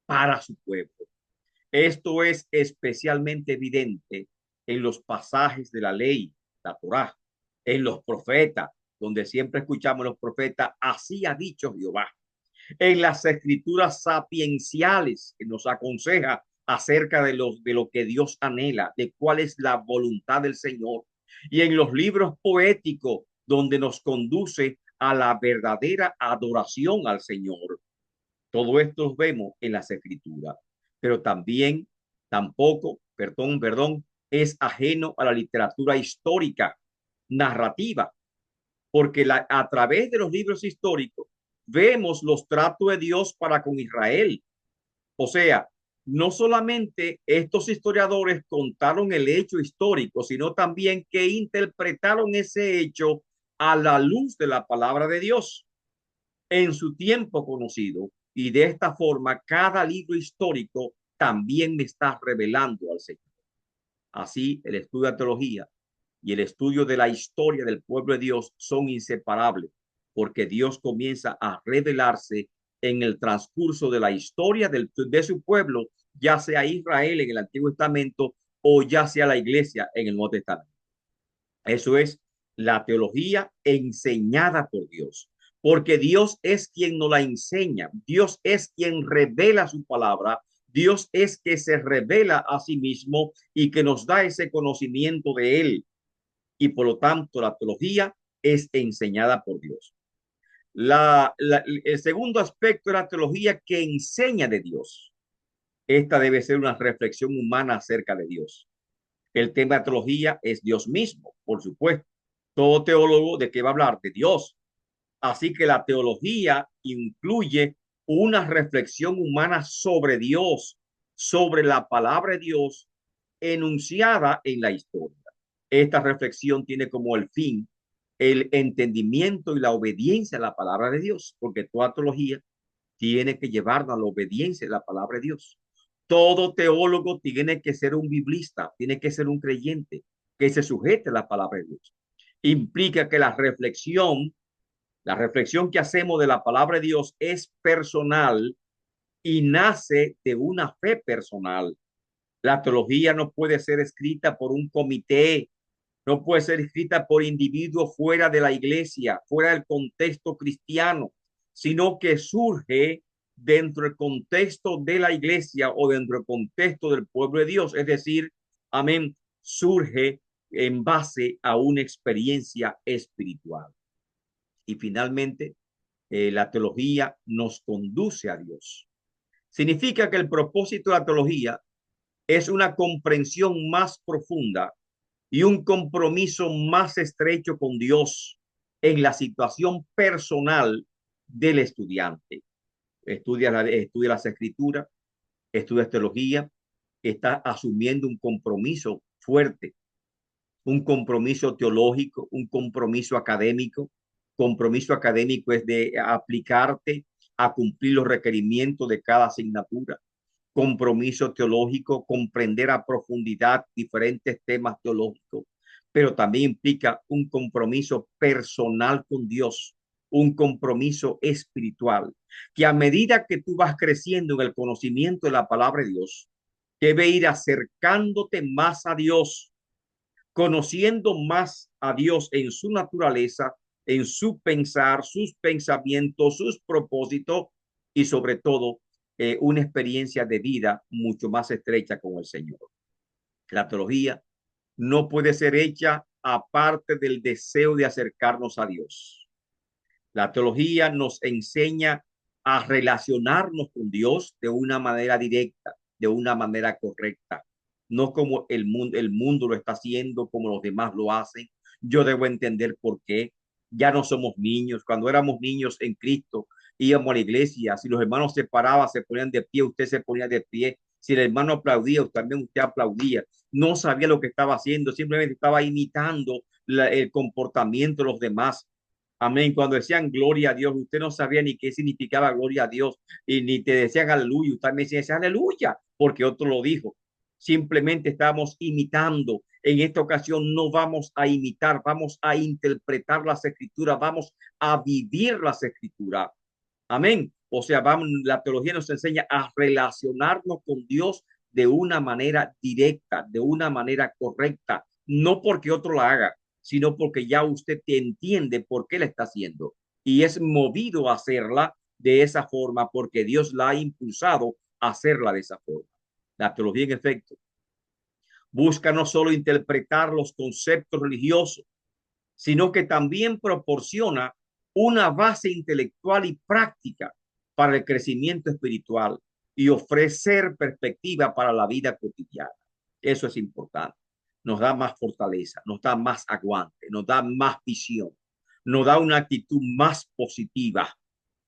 para su pueblo. Esto es especialmente evidente en los pasajes de la ley, la Torá, en los profetas, donde siempre escuchamos a los profetas, así ha dicho Jehová, en las escrituras sapienciales que nos aconseja acerca de lo que Dios anhela, de cuál es la voluntad del Señor, y en los libros poéticos donde nos conduce a la verdadera adoración al Señor. Todo esto lo vemos en las escrituras, pero también, perdón, es ajeno a la literatura histórica, narrativa, porque a través de los libros históricos vemos los tratos de Dios para con Israel. O sea, no solamente estos historiadores contaron el hecho histórico, sino también que interpretaron ese hecho a la luz de la palabra de Dios en su tiempo conocido. Y de esta forma, cada libro histórico también me está revelando al Señor. Así, el estudio de teología y el estudio de la historia del pueblo de Dios son inseparables, porque Dios comienza a revelarse en el transcurso de la historia de su pueblo, ya sea Israel en el Antiguo Testamento o ya sea la iglesia en el Nuevo Testamento. Eso es la teología enseñada por Dios, porque Dios es quien nos la enseña, Dios es quien revela su palabra, Dios es que se revela a sí mismo y que nos da ese conocimiento de él. Y por lo tanto, la teología es enseñada por Dios. El segundo aspecto es la teología que enseña de Dios. Esta debe ser una reflexión humana acerca de Dios. El tema de teología es Dios mismo, por supuesto. Todo teólogo de qué va a hablar, de Dios. Así que la teología incluye una reflexión humana sobre Dios, sobre la palabra de Dios enunciada en la historia. Esta reflexión tiene como el fin el entendimiento y la obediencia a la palabra de Dios, porque toda teología tiene que llevarnos a la obediencia de la palabra de Dios. Todo teólogo tiene que ser un biblista, tiene que ser un creyente que se sujete a la palabra de Dios. Implica que la reflexión que hacemos de la palabra de Dios es personal y nace de una fe personal. La teología no puede ser escrita por un comité, no puede ser escrita por individuos fuera de la iglesia, fuera del contexto cristiano, sino que surge dentro del contexto de la iglesia o dentro del contexto del pueblo de Dios. Es decir, amén, surge en base a una experiencia espiritual. Y finalmente, la teología nos conduce a Dios. Significa que el propósito de la teología es una comprensión más profunda y un compromiso más estrecho con Dios en la situación personal del estudiante. Estudia las escrituras, estudia teología, está asumiendo un compromiso fuerte, un compromiso teológico, un compromiso académico. Compromiso académico es de aplicarte a cumplir los requerimientos de cada asignatura. Compromiso teológico, comprender a profundidad diferentes temas teológicos, pero también implica un compromiso personal con Dios, un compromiso espiritual, que a medida que tú vas creciendo en el conocimiento de la palabra de Dios, debe ir acercándote más a Dios, conociendo más a Dios en su naturaleza, en su pensar, sus pensamientos, sus propósitos y sobre todo una experiencia de vida mucho más estrecha con el Señor. La teología no puede ser hecha aparte del deseo de acercarnos a Dios. La teología nos enseña a relacionarnos con Dios de una manera directa, de una manera correcta, no como el mundo lo está haciendo, como los demás lo hacen. Yo debo entender por qué. Ya no somos niños. Cuando éramos niños en Cristo, íbamos a la iglesia. Si los hermanos se paraban, se ponían de pie, usted se ponía de pie. Si el hermano aplaudía, también usted aplaudía. No sabía lo que estaba haciendo, simplemente estaba imitando el comportamiento de los demás. Amén. Cuando decían gloria a Dios, usted no sabía ni qué significaba gloria a Dios y ni te decían aleluya. Usted me decía aleluya porque otro lo dijo. Simplemente estamos imitando. En esta ocasión no vamos a imitar, vamos a interpretar las escrituras, vamos a vivir las escrituras. Amén. O sea, vamos, la teología nos enseña a relacionarnos con Dios de una manera directa, de una manera correcta, no porque otro la haga, sino porque ya usted entiende por qué la está haciendo y es movido a hacerla de esa forma porque Dios la ha impulsado a hacerla de esa forma. La teología, en efecto, busca no solo interpretar los conceptos religiosos, sino que también proporciona una base intelectual y práctica para el crecimiento espiritual y ofrecer perspectiva para la vida cotidiana. Eso es importante. Nos da más fortaleza, nos da más aguante, nos da más visión, nos da una actitud más positiva,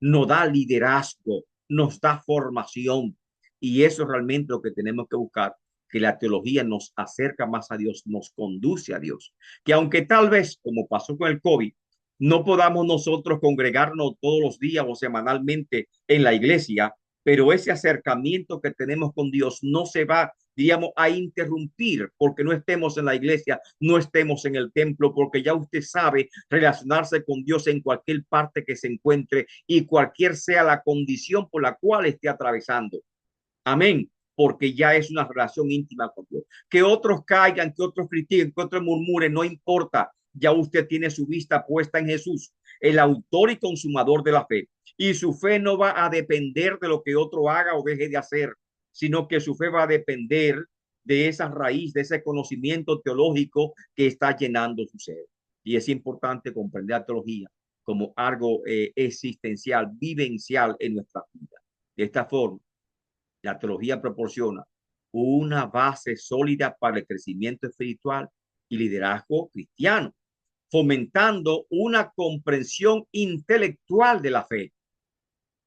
nos da liderazgo, nos da formación. Y eso es realmente lo que tenemos que buscar, que la teología nos acerca más a Dios, nos conduce a Dios. Que aunque tal vez, como pasó con el COVID, no podamos nosotros congregarnos todos los días o semanalmente en la iglesia, pero ese acercamiento que tenemos con Dios no se va, diríamos, a interrumpir porque no estemos en la iglesia, no estemos en el templo, porque ya usted sabe relacionarse con Dios en cualquier parte que se encuentre y cualquier sea la condición por la cual esté atravesando. Amén. Porque ya es una relación íntima con Dios. Que otros caigan, que otros critiquen, que otros murmuren, no importa. Ya usted tiene su vista puesta en Jesús, el autor y consumador de la fe. Y su fe no va a depender de lo que otro haga o deje de hacer, sino que su fe va a depender de esa raíz, de ese conocimiento teológico que está llenando su ser. Y es importante comprender la teología como algo existencial, vivencial en nuestra vida. De esta forma, la teología proporciona una base sólida para el crecimiento espiritual y liderazgo cristiano, fomentando una comprensión intelectual de la fe.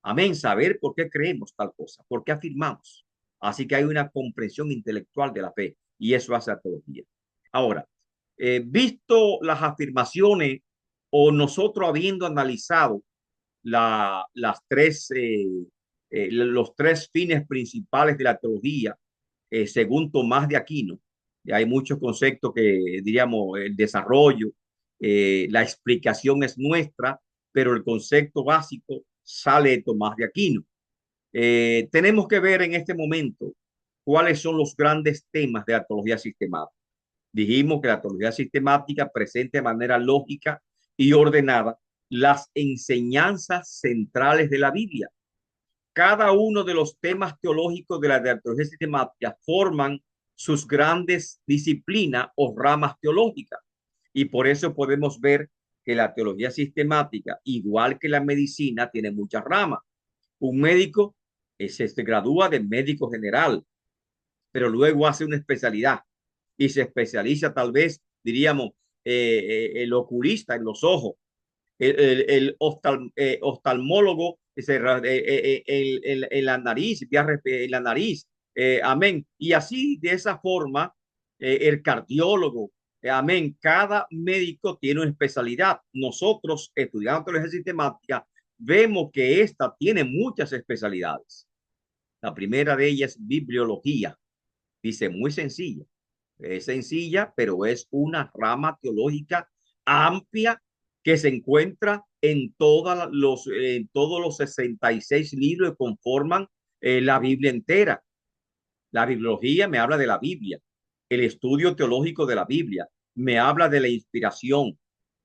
Amén, saber por qué creemos tal cosa, por qué afirmamos. Así que hay una comprensión intelectual de la fe y eso hace la teología. Ahora, visto las afirmaciones o nosotros habiendo analizado los tres fines principales de la teología, según Tomás de Aquino. Y hay muchos conceptos que diríamos el desarrollo, la explicación es nuestra, pero el concepto básico sale de Tomás de Aquino. Tenemos que ver en este momento cuáles son los grandes temas de la teología sistemática. Dijimos que la teología sistemática presenta de manera lógica y ordenada las enseñanzas centrales de la Biblia. Cada uno de los temas teológicos de la teología sistemática forman sus grandes disciplinas o ramas teológicas. Y por eso podemos ver que la teología sistemática, igual que la medicina, tiene muchas ramas. Un médico se gradúa de médico general, pero luego hace una especialidad y se especializa tal vez, diríamos, el oculista en los ojos, oftalmólogo en la nariz, en la nariz, amén. Y así, de esa forma, el cardiólogo, amén. Cada médico tiene una especialidad. Nosotros, estudiando teología sistemática, vemos que esta tiene muchas especialidades. La primera de ellas es bibliología. Dice muy sencilla. Es sencilla, pero es una rama teológica amplia que se encuentra en todos los 66 libros que conforman la Biblia entera. La bibliología me habla de la Biblia, el estudio teológico de la Biblia, me habla de la inspiración,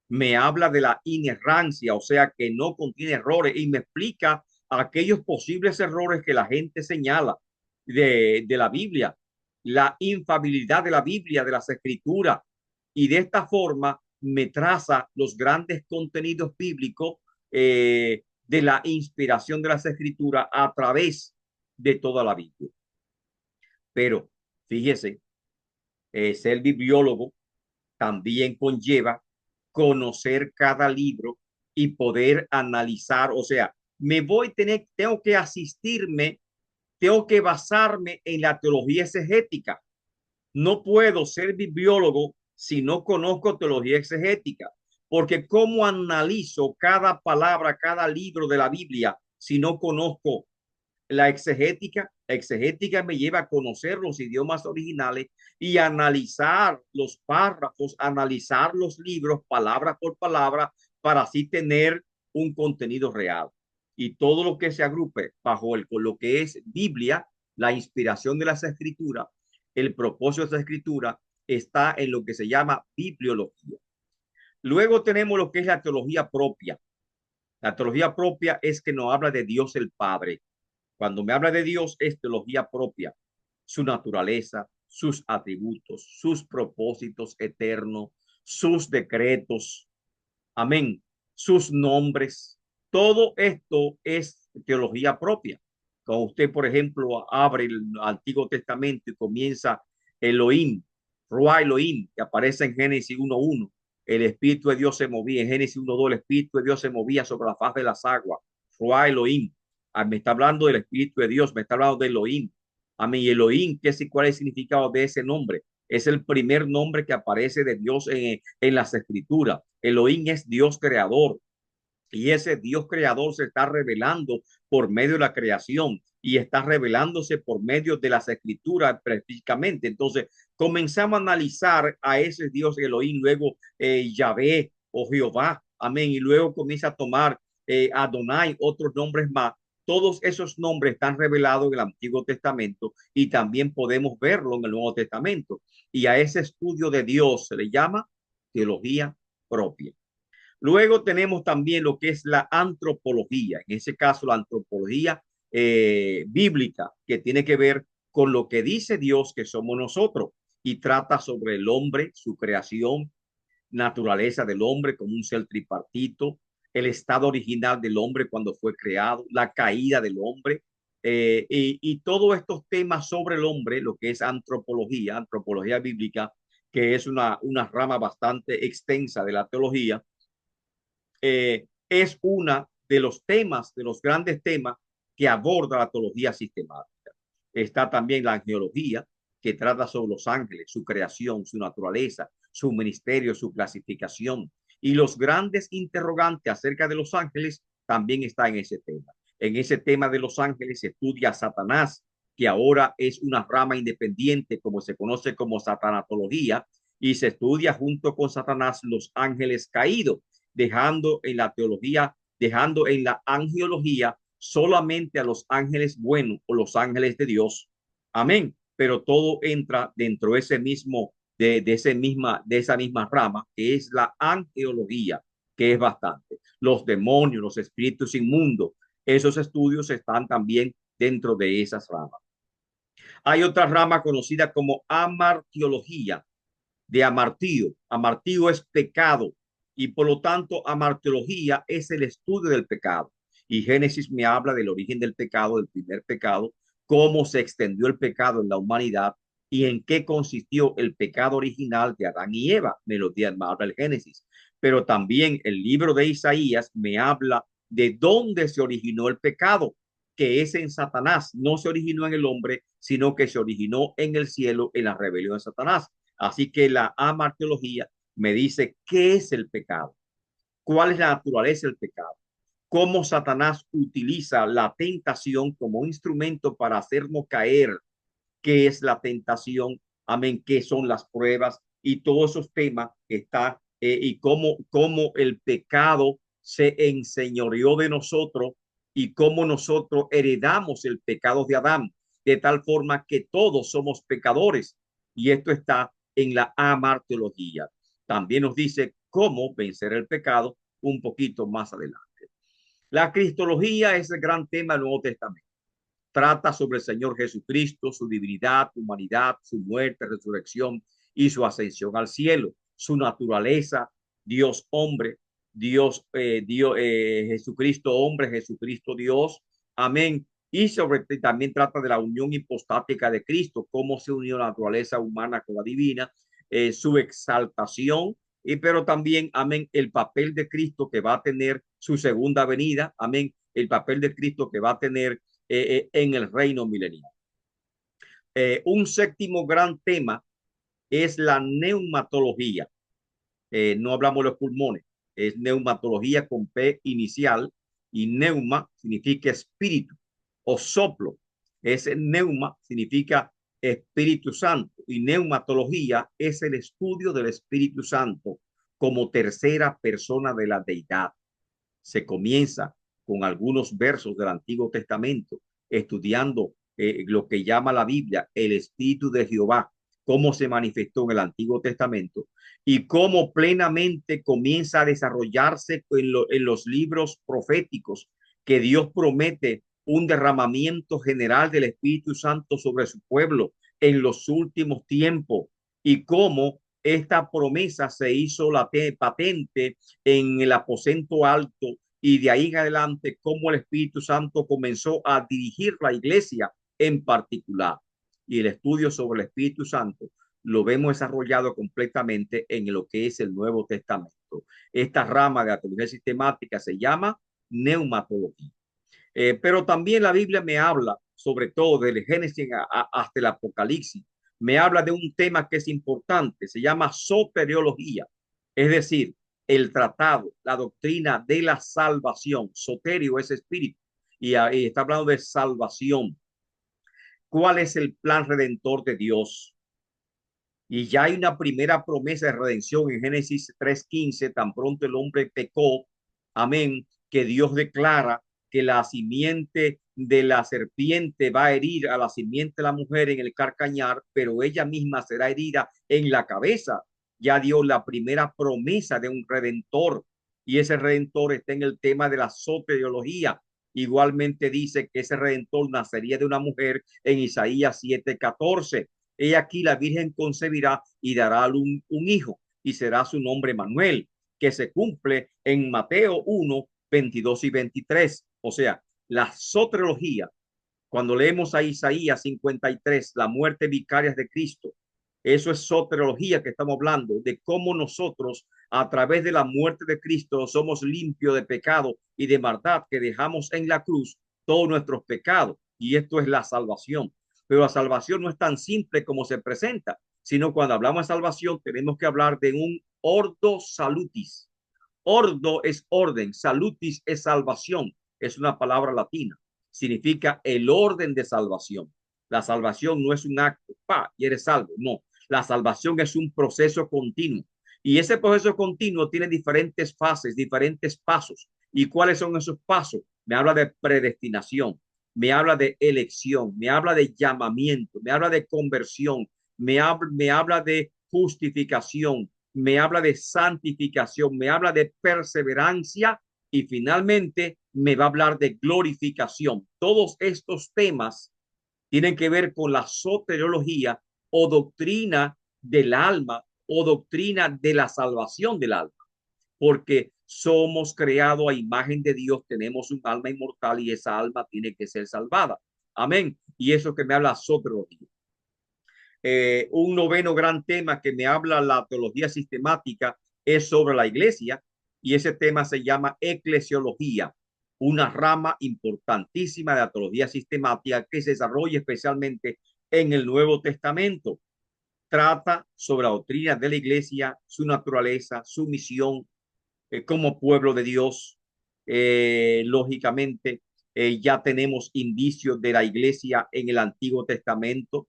me habla de la inerrancia, o sea, que no contiene errores y me explica aquellos posibles errores que la gente señala de la Biblia, la infabilidad de la Biblia, de las escrituras, y de esta forma me traza los grandes contenidos bíblicos de la inspiración de las escrituras a través de toda la Biblia. Pero fíjese, ser bibliólogo también conlleva conocer cada libro y poder analizar, o sea, tengo que asistirme, tengo que basarme en la teología exegética. No puedo ser bibliólogo si no conozco teología exegética, porque ¿cómo analizo cada palabra, cada libro de la Biblia si no conozco la exegética? La exegética me lleva a conocer los idiomas originales y analizar los párrafos, analizar los libros palabra por palabra para así tener un contenido real. y todo lo que se agrupe bajo lo que es Biblia, la inspiración de las escrituras, el propósito de esa escritura está en lo que se llama bibliología. Luego tenemos lo que es la teología propia. La teología propia es que nos habla de Dios el Padre. Cuando me habla de Dios es teología propia, su naturaleza, sus atributos, sus propósitos eternos, sus decretos, amén, sus nombres. Todo esto es teología propia. Cuando usted, por ejemplo, abre el Antiguo Testamento y comienza Elohim, Ruah Elohim, que aparece en Génesis 1:1, el Espíritu de Dios se movía. En Génesis 1:2, el Espíritu de Dios se movía sobre la faz de las aguas. Ruah Elohim. Me está hablando del Espíritu de Dios, me está hablando de Elohim. Amén. Y Elohim, ¿cuál es el significado de ese nombre? Es el primer nombre que aparece de Dios en las escrituras. Elohim es Dios creador. Y ese Dios creador se está revelando por medio de la creación y está revelándose por medio de las escrituras prácticamente. Entonces comenzamos a analizar a ese Dios Elohim, luego Yahvé o Jehová, amén, y luego comienza a tomar Adonai, otros nombres más. Todos esos nombres están revelados en el Antiguo Testamento y también podemos verlo en el Nuevo Testamento. Y a ese estudio de Dios se le llama teología propia. Luego tenemos también lo que es la antropología, en ese caso la antropología bíblica, que tiene que ver con lo que dice Dios que somos nosotros y trata sobre el hombre, su creación, naturaleza del hombre como un ser tripartito, el estado original del hombre cuando fue creado, la caída del hombre, y todos estos temas sobre el hombre, lo que es antropología, antropología bíblica, que es una rama bastante extensa de la teología, es una de los temas, de los grandes temas que aborda la teología sistemática. Está también la angelología, que trata sobre los ángeles, su creación, su naturaleza, su ministerio, su clasificación. Y los grandes interrogantes acerca de los ángeles también está en ese tema. En ese tema de los ángeles se estudia a Satanás, que ahora es una rama independiente, como se conoce como satanatología, y se estudia junto con Satanás los ángeles caídos, dejando en la teología, dejando en la angelología solamente a los ángeles buenos o los ángeles de Dios. Amén. Pero todo entra dentro de ese mismo, de esa misma rama, que es la angelología, que es bastante. Los demonios, los espíritus inmundos, esos estudios están también dentro de esas ramas. Hay otra rama conocida como amartiología, de amartío. Amartío es pecado y por lo tanto amartiología es el estudio del pecado. Y Génesis me habla del origen del pecado, del primer pecado, cómo se extendió el pecado en la humanidad y en qué consistió el pecado original de Adán y Eva. Me habla el Génesis. Pero también el libro de Isaías me habla de dónde se originó el pecado, que es en Satanás. No se originó en el hombre, sino que se originó en el cielo, en la rebelión de Satanás. Así que la amarteología me dice qué es el pecado, cuál es la naturaleza del pecado, cómo Satanás utiliza la tentación como instrumento para hacernos caer, qué es la tentación, amén, qué son las pruebas y todos esos temas que está y cómo el pecado se enseñoreó de nosotros y cómo nosotros heredamos el pecado de Adán, de tal forma que todos somos pecadores. Y esto está en la amarteología. También nos dice cómo vencer el pecado un poquito más adelante. La cristología es el gran tema del Nuevo Testamento. Trata sobre el Señor Jesucristo, su divinidad, humanidad, su muerte, resurrección y su ascensión al cielo, su naturaleza, Dios hombre, Jesucristo hombre, Jesucristo Dios, amén. Y también trata de la unión hipostática de Cristo, cómo se unió la naturaleza humana con la divina, su exaltación, pero también, amén, el papel de Cristo que va a tener su segunda venida, amén, el papel de Cristo que va a tener en el reino milenial. Un séptimo gran tema es la neumatología. No hablamos de los pulmones, es neumatología con P inicial y neuma significa espíritu o soplo. Ese neuma significa Espíritu Santo y neumatología es el estudio del Espíritu Santo como tercera persona de la deidad. Se comienza con algunos versos del Antiguo Testamento, estudiando lo que llama la Biblia el Espíritu de Jehová, cómo se manifestó en el Antiguo Testamento y cómo plenamente comienza a desarrollarse en los libros proféticos, que Dios promete un derramamiento general del Espíritu Santo sobre su pueblo en los últimos tiempos, y cómo esta promesa se hizo patente en el aposento alto, y de ahí en adelante cómo el Espíritu Santo comenzó a dirigir la iglesia en particular. Y el estudio sobre el Espíritu Santo lo vemos desarrollado completamente en lo que es el Nuevo Testamento. Esta rama de la teología sistemática se llama neumatología. Pero también la Biblia me habla, sobre todo del Génesis hasta el Apocalipsis, me habla de un tema que es importante, se llama soteriología, es decir, el tratado, la doctrina de la salvación. Soterio es espíritu, y está hablando de salvación. ¿Cuál es el plan redentor de Dios? Y ya hay una primera promesa de redención en Génesis 3:15, tan pronto el hombre pecó, amén, que Dios declara que la simiente de la serpiente va a herir a la simiente de la mujer en el carcañar, pero ella misma será herida en la cabeza. Ya dio la primera promesa de un redentor, y ese redentor está en el tema de la soteriología. Igualmente dice que ese redentor nacería de una mujer en Isaías 7:14. He aquí la Virgen concebirá y dará un hijo, y será su nombre Manuel, que se cumple en Mateo 1:22 y 23. O sea, la soteriología, cuando leemos a Isaías 53, la muerte vicaria de Cristo, eso es soteriología, que estamos hablando de cómo nosotros a través de la muerte de Cristo somos limpios de pecado y de maldad, que dejamos en la cruz todos nuestros pecados, y esto es la salvación. Pero la salvación no es tan simple como se presenta, sino cuando hablamos de salvación tenemos que hablar de un ordo salutis. Ordo es orden, salutis es salvación, es una palabra latina, significa el orden de salvación. La salvación no es un acto, y eres salvo, no. La salvación es un proceso continuo, y ese proceso continuo tiene diferentes fases, diferentes pasos. ¿Y cuáles son esos pasos? Me habla de predestinación, me habla de elección, me habla de llamamiento, me habla de conversión, me habla de justificación, me habla de santificación, me habla de perseverancia, y finalmente me va a hablar de glorificación. Todos estos temas tienen que ver con la soteriología, o doctrina del alma, o doctrina de la salvación del alma, porque somos creados a imagen de Dios, tenemos un alma inmortal y esa alma tiene que ser salvada. Amén. Y eso que me habla soteriología. Un noveno gran tema que me habla la teología sistemática es sobre la iglesia, y ese tema se llama eclesiología, una rama importantísima de la teología sistemática que se desarrolla especialmente en el Nuevo Testamento. Trata sobre la doctrina de la iglesia, su naturaleza, su misión como pueblo de Dios. Lógicamente, ya tenemos indicios de la iglesia en el Antiguo Testamento,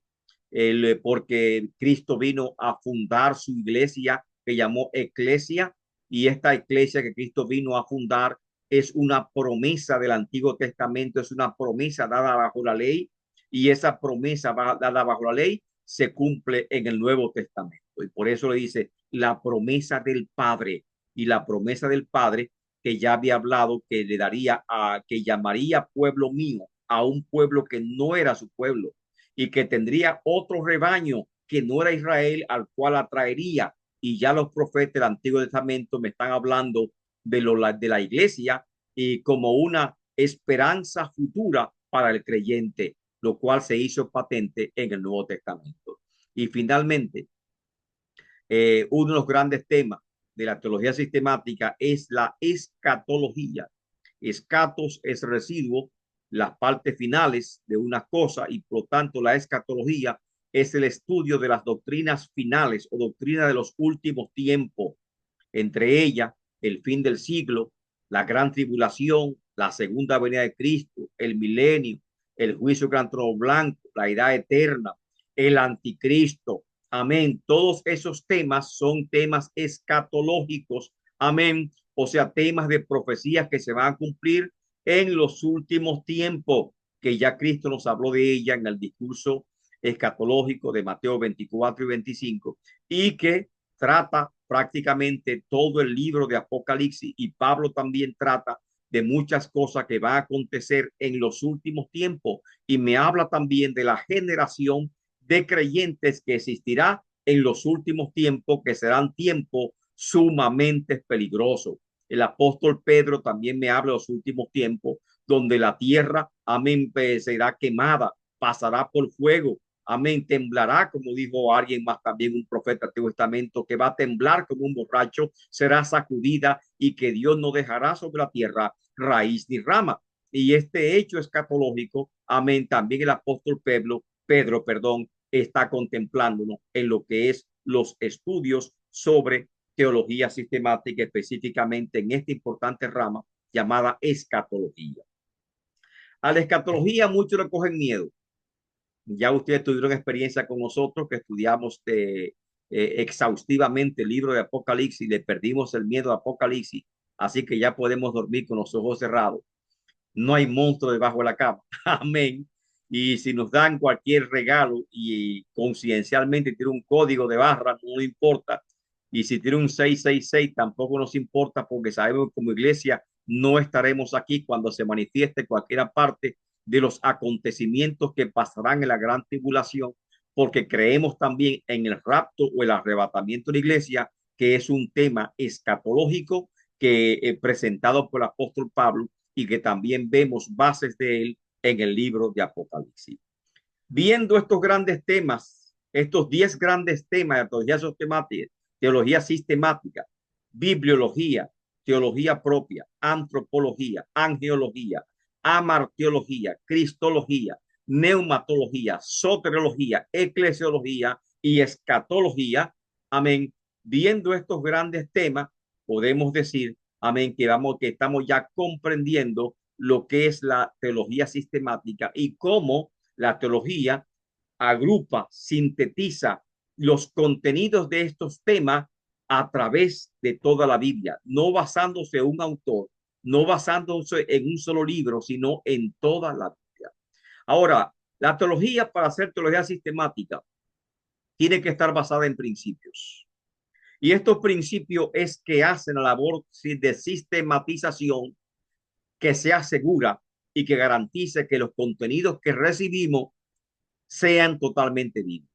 porque Cristo vino a fundar su iglesia, que llamó eclesia, y esta iglesia que Cristo vino a fundar es una promesa del Antiguo Testamento, es una promesa dada bajo la ley, y esa promesa dada bajo la ley se cumple en el Nuevo Testamento. Y por eso le dice la promesa del Padre, y la promesa del Padre, que ya había hablado, que le daría que llamaría pueblo mío a un pueblo que no era su pueblo, y que tendría otro rebaño que no era Israel, al cual atraería. Y ya los profetas del Antiguo Testamento me están hablando de la iglesia, y como una esperanza futura para el creyente, lo cual se hizo patente en el Nuevo Testamento. Y finalmente, uno de los grandes temas de la teología sistemática es la escatología. Escatos es residuo, las partes finales de una cosa, y por lo tanto la escatología es el estudio de las doctrinas finales o doctrinas de los últimos tiempos, entre ellas el fin del siglo, la gran tribulación, la segunda venida de Cristo, el milenio, el juicio gran trono blanco, la edad eterna, el anticristo. Amén. Todos esos temas son temas escatológicos. Amén. O sea, temas de profecías que se van a cumplir en los últimos tiempos, que ya Cristo nos habló de ella en el discurso escatológico de Mateo 24 y 25, y que trata prácticamente todo el libro de Apocalipsis, y Pablo también trata de muchas cosas que van a acontecer en los últimos tiempos, y me habla también de la generación de creyentes que existirá en los últimos tiempos, que serán tiempos sumamente peligrosos. El apóstol Pedro también me habla de los últimos tiempos, donde la tierra, amén, será quemada, pasará por fuego, amén, temblará, como dijo alguien más también, un profeta del Antiguo Testamento, que va a temblar como un borracho, será sacudida, y que Dios no dejará sobre la tierra raíz ni rama. Y este hecho escatológico, amén, también el apóstol Pedro, perdón, está contemplándonos en lo que es los estudios sobre teología sistemática, específicamente en esta importante rama llamada escatología. A la escatología muchos le cogen miedo. Ya ustedes tuvieron experiencia con nosotros que estudiamos exhaustivamente el libro de Apocalipsis y le perdimos el miedo a Apocalipsis, así que ya podemos dormir con los ojos cerrados. No hay monstruo debajo de la cama. Amén. Y si nos dan cualquier regalo y conciencialmente tiene un código de barra, no importa. Y si tiene un 666, tampoco nos importa, porque sabemos que como iglesia no estaremos aquí cuando se manifieste cualquier parte de los acontecimientos que pasarán en la gran tribulación, porque creemos también en el rapto o el arrebatamiento de la iglesia, que es un tema escatológico que presentado por el apóstol Pablo, y que también vemos bases de él en el libro de Apocalipsis. Viendo estos grandes temas, estos 10 grandes temas de teología sistemática, bibliología, teología propia, antropología, angeología, amarteología, cristología, neumatología, soteriología, eclesiología y escatología, amén. Viendo estos grandes temas, podemos decir, amén, que estamos ya comprendiendo lo que es la teología sistemática y cómo la teología agrupa, sintetiza los contenidos de estos temas a través de toda la Biblia, no basándose en un autor, no basándose en un solo libro, sino en toda la Biblia. Ahora, la teología, para hacer teología sistemática, tiene que estar basada en principios. Y estos principios es que hacen la labor de sistematización que sea segura y que garantice que los contenidos que recibimos sean totalmente bíblicos.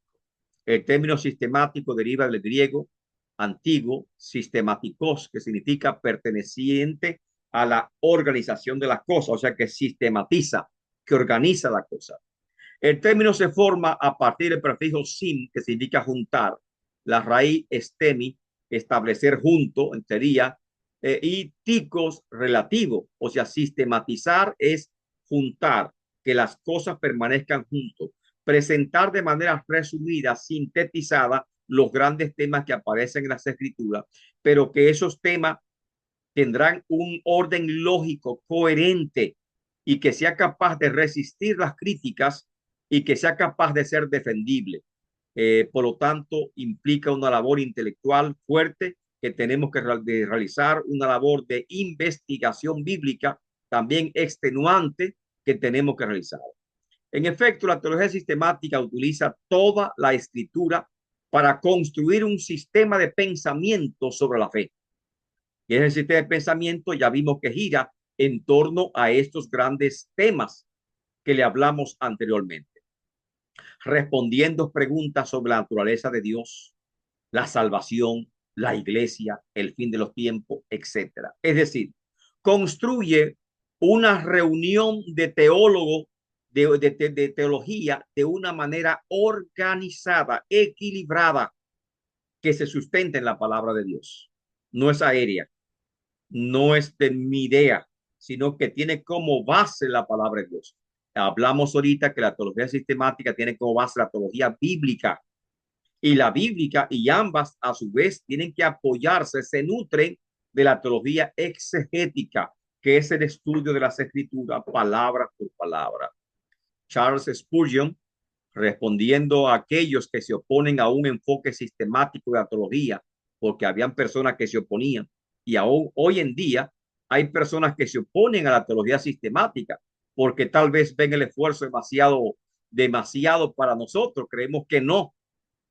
El término sistemático deriva del griego antiguo sistematikos, que significa perteneciente a la organización de las cosas, o sea que sistematiza, que organiza la cosa. El término se forma a partir del prefijo sim, que significa juntar, la raíz estemi, establecer junto, en teoría, y ticos, relativo, o sea, sistematizar es juntar, que las cosas permanezcan juntos, presentar de manera resumida, sintetizada, los grandes temas que aparecen en las escrituras, pero que esos temas tendrán un orden lógico, coherente, y que sea capaz de resistir las críticas y que sea capaz de ser defendible. Por lo tanto, implica una labor intelectual fuerte que tenemos que realizar, una labor de investigación bíblica también extenuante que tenemos que realizar. En efecto, la teología sistemática utiliza toda la escritura para construir un sistema de pensamiento sobre la fe. Y ese sistema de pensamiento ya vimos que gira en torno a estos grandes temas que le hablamos anteriormente, respondiendo preguntas sobre la naturaleza de Dios, la salvación, la iglesia, el fin de los tiempos, etcétera. Es decir, construye una reunión de teólogos, de teología, de una manera organizada, equilibrada, que se sustenta en la palabra de Dios. No es aérea, no es de mi idea, sino que tiene como base la palabra de Dios. Hablamos ahorita que la teología sistemática tiene como base la teología bíblica, y la bíblica, y ambas a su vez tienen que apoyarse, se nutren de la teología exegética, que es el estudio de las escrituras palabra por palabra. Charles Spurgeon, respondiendo a aquellos que se oponen a un enfoque sistemático de la teología, porque habían personas que se oponían, y aún hoy en día Hay personas que se oponen a la teología sistemática porque tal vez ven el esfuerzo demasiado para nosotros. Creemos que no,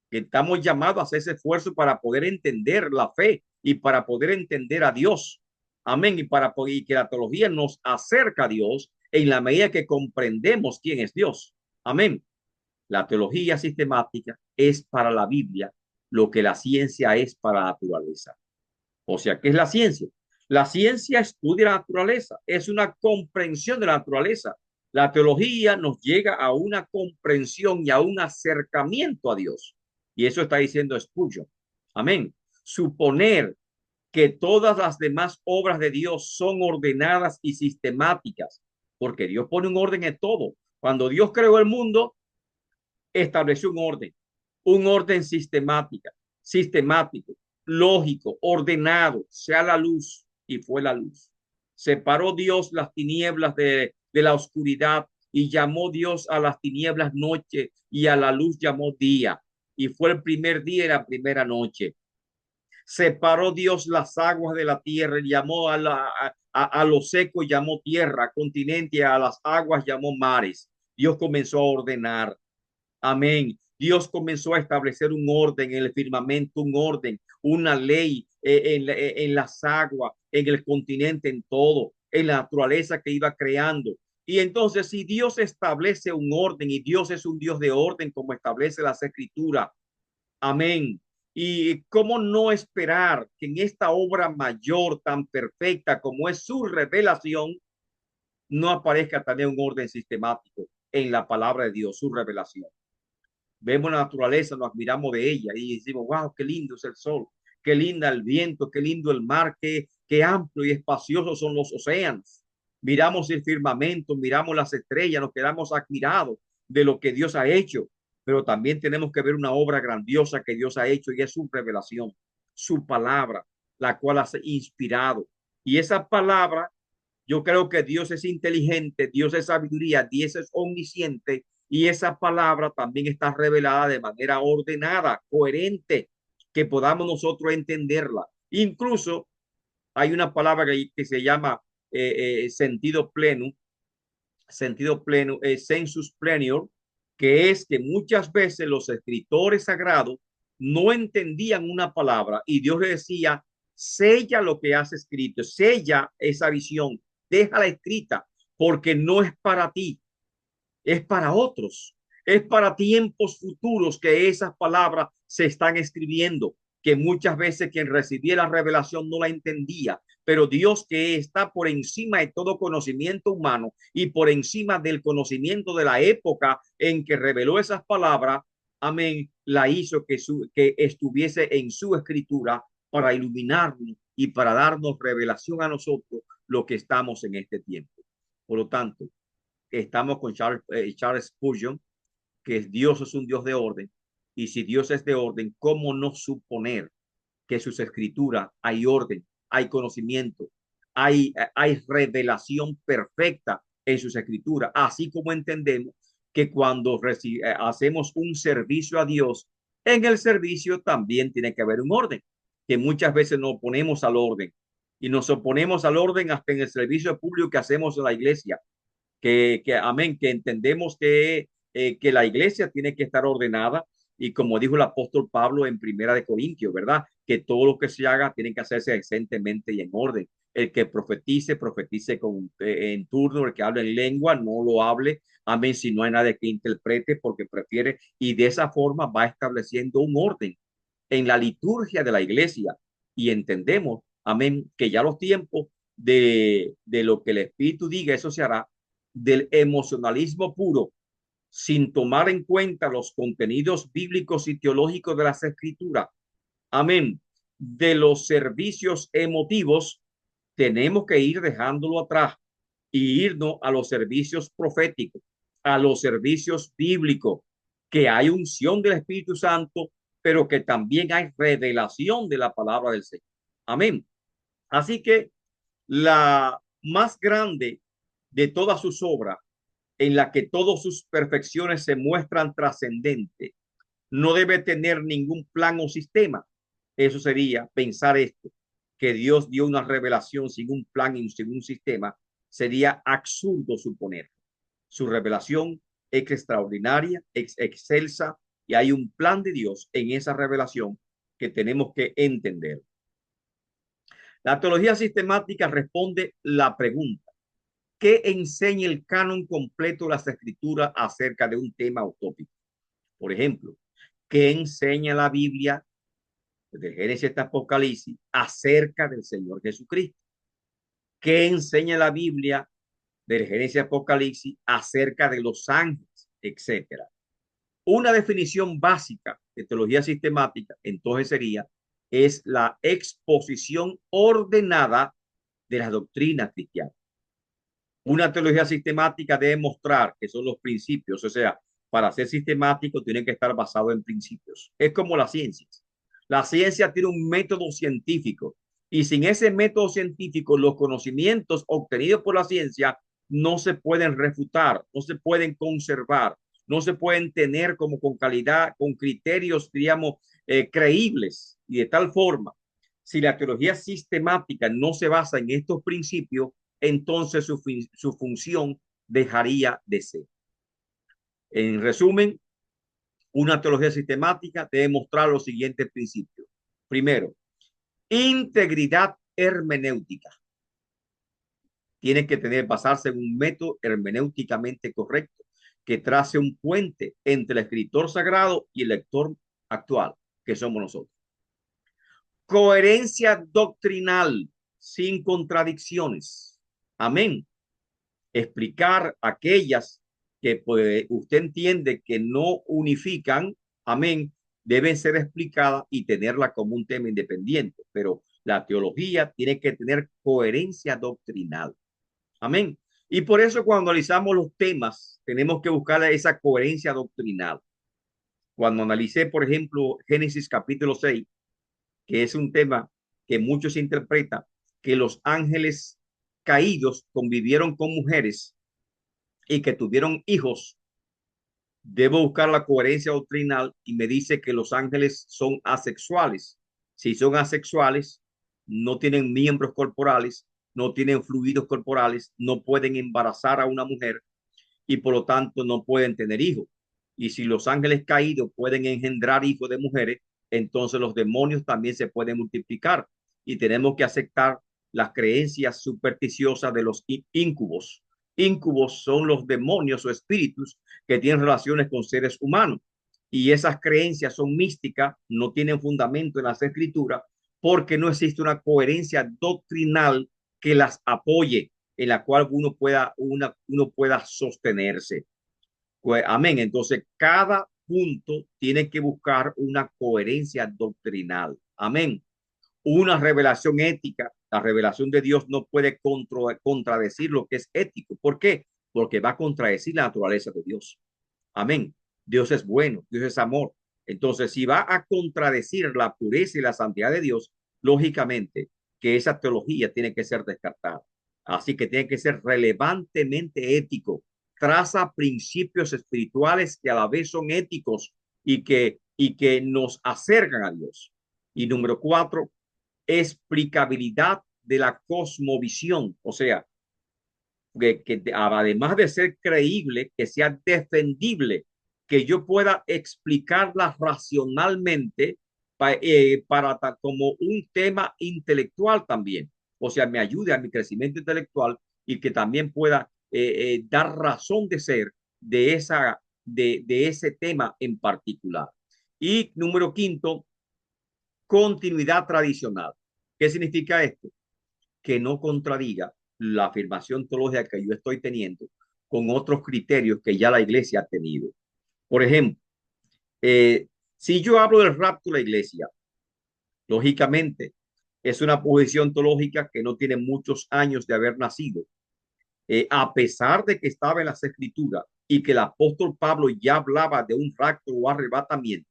que estamos llamados a hacer ese esfuerzo para poder entender la fe y para poder entender a Dios. Amén. Y que la teología nos acerca a Dios en la medida que comprendemos quién es Dios. Amén. La teología sistemática es para la Biblia lo que la ciencia es para la naturaleza. O sea, ¿qué es la ciencia? La ciencia estudia la naturaleza, es una comprensión de la naturaleza. La teología nos llega a una comprensión y a un acercamiento a Dios. Y eso está diciendo Spurgeon. Amén. Suponer que todas las demás obras de Dios son ordenadas y sistemáticas, porque Dios pone un orden en todo. Cuando Dios creó el mundo, estableció un orden sistemático, lógico, ordenado, sea la luz y fue la luz. Separó Dios las tinieblas de la oscuridad y llamó Dios a las tinieblas noche y a la luz llamó día. Y fue el primer día y la primera noche. Separó Dios las aguas de la tierra y llamó a lo seco y llamó tierra, continente, a las aguas llamó mares. Dios comenzó a ordenar. Amén. Dios comenzó a establecer un orden en el firmamento, un orden, una ley en las aguas, en el continente, en todo, en la naturaleza que iba creando. Y entonces, si Dios establece un orden y Dios es un Dios de orden, como establece las escrituras, amén. Y cómo no esperar que en esta obra mayor tan perfecta como es su revelación, no aparezca también un orden sistemático en la palabra de Dios, su revelación. Vemos la naturaleza, nos admiramos de ella y decimos, wow, qué lindo es el sol, qué linda el viento, qué lindo el mar, qué amplio y espacioso son los océanos. Miramos el firmamento, miramos las estrellas, nos quedamos admirados de lo que Dios ha hecho, pero también tenemos que ver una obra grandiosa que Dios ha hecho y es su revelación, su palabra, la cual ha inspirado. Y esa palabra, yo creo que Dios es inteligente, Dios es sabiduría, Dios es omnisciente y esa palabra también está revelada de manera ordenada, coherente, que podamos nosotros entenderla. Incluso hay una palabra que se llama sentido pleno, sensus plenior, que es que muchas veces los escritores sagrados no entendían una palabra y Dios le decía, sella lo que has escrito, sella esa visión, déjala escrita, porque no es para ti, es para otros, es para tiempos futuros que esas palabras se están escribiendo, que muchas veces quien recibía la revelación no la entendía, pero Dios que está por encima de todo conocimiento humano y por encima del conocimiento de la época en que reveló esas palabras, amén, la hizo que estuviese en su escritura para iluminarnos y para darnos revelación a nosotros lo que estamos en este tiempo. Por lo tanto, estamos con Charles Spurgeon, que Dios es un Dios de orden. Y si Dios es de orden, ¿cómo no suponer que sus escrituras hay orden, hay conocimiento, hay revelación perfecta en sus escrituras? Así como entendemos que cuando hacemos un servicio a Dios, en el servicio también tiene que haber un orden, que muchas veces nos oponemos al orden y nos oponemos al orden hasta en el servicio público que hacemos en la iglesia amén, que entendemos que la iglesia tiene que estar ordenada y como dijo el apóstol Pablo en Primera de Corintios, ¿verdad? Que todo lo que se haga tiene que hacerse decentemente y en orden. El que profetice, profetice en turno, el que hable en lengua, no lo hable, amén, si no hay nadie que interprete porque prefiere y de esa forma va estableciendo un orden en la liturgia de la iglesia y entendemos, amén, que ya los tiempos de lo que el Espíritu diga, eso se hará del emocionalismo puro, sin tomar en cuenta los contenidos bíblicos y teológicos de las escrituras. Amén. De los servicios emotivos, tenemos que ir dejándolo atrás y irnos a los servicios proféticos, a los servicios bíblicos, que hay unción del Espíritu Santo, pero que también hay revelación de la palabra del Señor. Amén. Así que la más grande de todas sus obras, en la que todas sus perfecciones se muestran trascendentes, no debe tener ningún plan o sistema. Eso sería pensar esto, que Dios dio una revelación sin un plan y sin un sistema, sería absurdo suponer. Su revelación es extraordinaria, es excelsa, y hay un plan de Dios en esa revelación que tenemos que entender. La teología sistemática responde la pregunta: ¿qué enseña el canon completo de las escrituras acerca de un tema o tópico? Por ejemplo, ¿qué enseña la Biblia de Génesis hasta Apocalipsis acerca del Señor Jesucristo? ¿Qué enseña la Biblia de Génesis a Apocalipsis acerca de los ángeles, etcétera? Una definición básica de teología sistemática entonces sería: es la exposición ordenada de las doctrinas cristianas. Una teología sistemática debe mostrar que son los principios, o sea, para ser sistemático tiene que estar basado en principios. Es como la ciencia. La ciencia tiene un método científico, y sin ese método científico los conocimientos obtenidos por la ciencia no se pueden refutar, no se pueden conservar, no se pueden tener como con calidad, con criterios, digamos, creíbles. Y de tal forma, si la teología sistemática no se basa en estos principios, entonces su función dejaría de ser. En resumen, una teología sistemática debe mostrar los siguientes principios. Primero, integridad hermenéutica. Tiene que basarse en un método hermenéuticamente correcto que trace un puente entre el escritor sagrado y el lector actual, que somos nosotros. Coherencia doctrinal sin contradicciones. Amén. Explicar aquellas que usted entiende que no unifican, amén, deben ser explicadas y tenerla como un tema independiente. Pero la teología tiene que tener coherencia doctrinal. Amén. Y por eso cuando analizamos los temas, tenemos que buscar esa coherencia doctrinal. Cuando analicé, por ejemplo, Génesis capítulo 6, que es un tema que muchos interpretan, que los ángeles caídos convivieron con mujeres y que tuvieron hijos, debo buscar la coherencia doctrinal y me dice que los ángeles son asexuales. Si son asexuales, no tienen miembros corporales, no tienen fluidos corporales, no pueden embarazar a una mujer y por lo tanto no pueden tener hijos. Y si los ángeles caídos pueden engendrar hijos de mujeres, entonces los demonios también se pueden multiplicar, y tenemos que aceptar las creencias supersticiosas de los íncubos. Íncubos son los demonios o espíritus que tienen relaciones con seres humanos, y esas creencias son místicas, no tienen fundamento en las escrituras, porque no existe una coherencia doctrinal que las apoye, en la cual uno pueda sostenerse. Pues, amén. Entonces, cada punto tiene que buscar una coherencia doctrinal. Amén. Una revelación ética, la revelación de Dios no puede contradecir lo que es ético. ¿Por qué? Porque va a contradecir la naturaleza de Dios. Amén. Dios es bueno, Dios es amor. Entonces, si va a contradecir la pureza y la santidad de Dios, lógicamente que esa teología tiene que ser descartada. Así que tiene que ser relevantemente ético. Traza principios espirituales que a la vez son éticos y que nos acercan a Dios. Y número 4, explicabilidad de la cosmovisión. O sea, que además de ser creíble, que sea defendible, que yo pueda explicarla racionalmente como un tema intelectual también. O sea, me ayude a mi crecimiento intelectual y que también pueda dar razón de ser de ese tema en particular. Y número 5, continuidad tradicional. ¿Qué significa esto? Que no contradiga la afirmación teológica que yo estoy teniendo con otros criterios que ya la iglesia ha tenido. Por ejemplo, si yo hablo del rapto de la iglesia, lógicamente es una posición teológica que no tiene muchos años de haber nacido, a pesar de que estaba en las escrituras y que el apóstol Pablo ya hablaba de un rapto o arrebatamiento.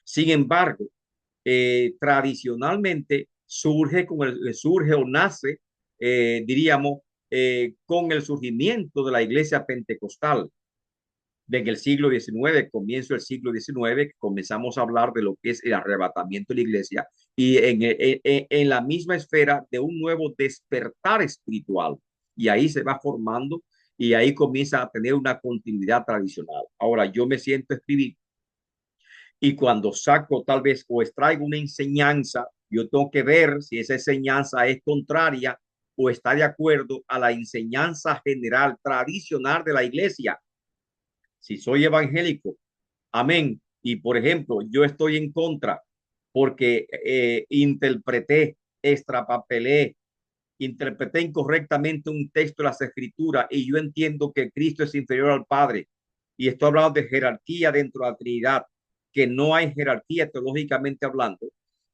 Sin embargo, tradicionalmente surge o nace, diríamos, con el surgimiento de la iglesia pentecostal en el siglo XIX, comienzo del siglo XIX, comenzamos a hablar de lo que es el arrebatamiento de la iglesia, y en la misma esfera de un nuevo despertar espiritual. Y ahí se va formando y ahí comienza a tener una continuidad tradicional. Ahora, yo me siento a escribir y cuando saco tal vez o extraigo una enseñanza, yo tengo que ver si esa enseñanza es contraria o está de acuerdo a la enseñanza general tradicional de la iglesia. Si soy evangélico, amén. Y por ejemplo, yo estoy en contra porque interpreté, extrapapelé, interpreté incorrectamente un texto de las escrituras y yo entiendo que Cristo es inferior al Padre. Y estoy hablando de jerarquía dentro de la Trinidad, que no hay jerarquía teológicamente hablando.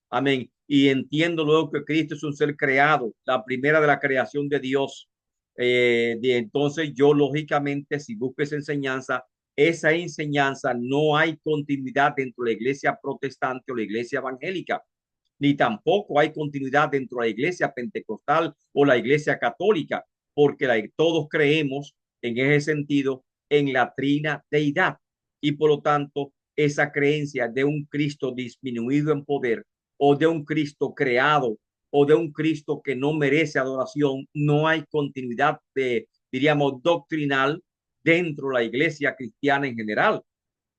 Amén. Y entiendo luego que Cristo es un ser creado, la primera de la creación de Dios. Entonces yo lógicamente, si busco esa enseñanza no hay continuidad dentro de la iglesia protestante o la iglesia evangélica, ni tampoco hay continuidad dentro de la iglesia pentecostal o la iglesia católica, porque todos creemos en ese sentido en la trina deidad y por lo tanto esa creencia de un Cristo disminuido en poder o de un Cristo creado o de un Cristo que no merece adoración, no hay continuidad de, diríamos, doctrinal dentro de la iglesia cristiana en general,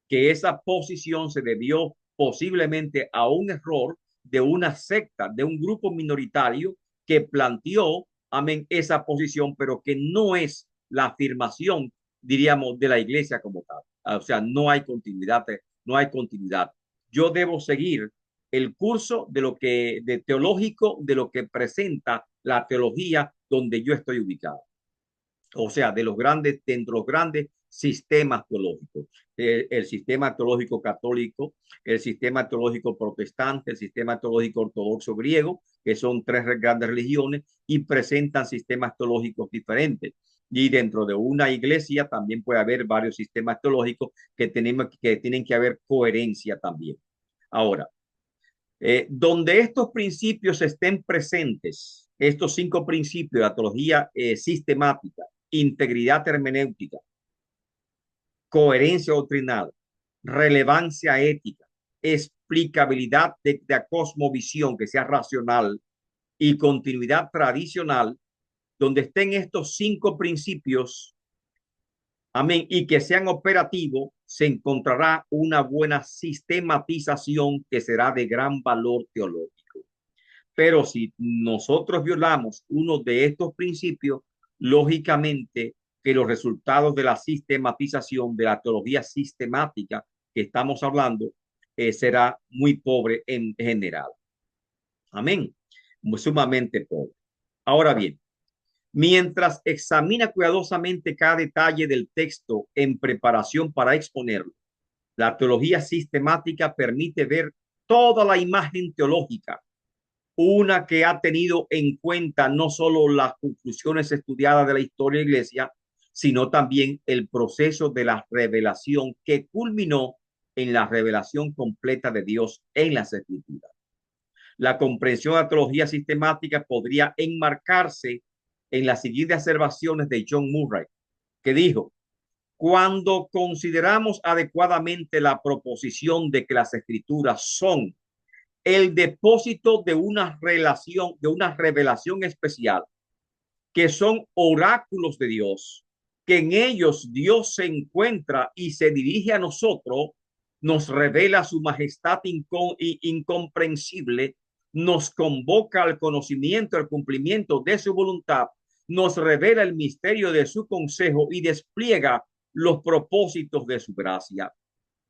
que esa posición se debió posiblemente a un error de una secta, de un grupo minoritario que planteó, amén, esa posición, pero que no es la afirmación, diríamos, de la iglesia como tal. O sea, no hay continuidad, no hay continuidad. Yo debo seguir el curso de lo que, de teológico, de lo que presenta la teología donde yo estoy ubicado, o sea, de los grandes, dentro de los grandes sistemas teológicos, el sistema teológico católico, el sistema teológico protestante, el sistema teológico ortodoxo griego, que son tres grandes religiones y presentan sistemas teológicos diferentes. Y dentro de una iglesia también puede haber varios sistemas teológicos que tienen que haber coherencia también. Ahora, donde estos principios estén presentes, estos cinco principios de la teología sistemática, integridad hermenéutica, coherencia doctrinal, relevancia ética, explicabilidad de la cosmovisión que sea racional y continuidad tradicional, donde estén estos cinco principios, amén, y que sean operativos, se encontrará una buena sistematización que será de gran valor teológico. Pero si nosotros violamos uno de estos principios, lógicamente que los resultados de la sistematización de la teología sistemática que estamos hablando será muy pobre en general. Amén. Muy sumamente pobre. Ahora bien, mientras examina cuidadosamente cada detalle del texto en preparación para exponerlo, la teología sistemática permite ver toda la imagen teológica, una que ha tenido en cuenta no solo las conclusiones estudiadas de la historia de la iglesia, sino también el proceso de la revelación que culminó en la revelación completa de Dios en las escrituras. La comprensión de la teología sistemática podría enmarcarse en las siguientes observaciones de John Murray, que dijo: cuando consideramos adecuadamente la proposición de que las escrituras son el depósito de una relación, de una revelación especial, que son oráculos de Dios, que en ellos Dios se encuentra y se dirige a nosotros, nos revela su majestad incomprensible, nos convoca al conocimiento, al cumplimiento de su voluntad, nos revela el misterio de su consejo y despliega los propósitos de su gracia.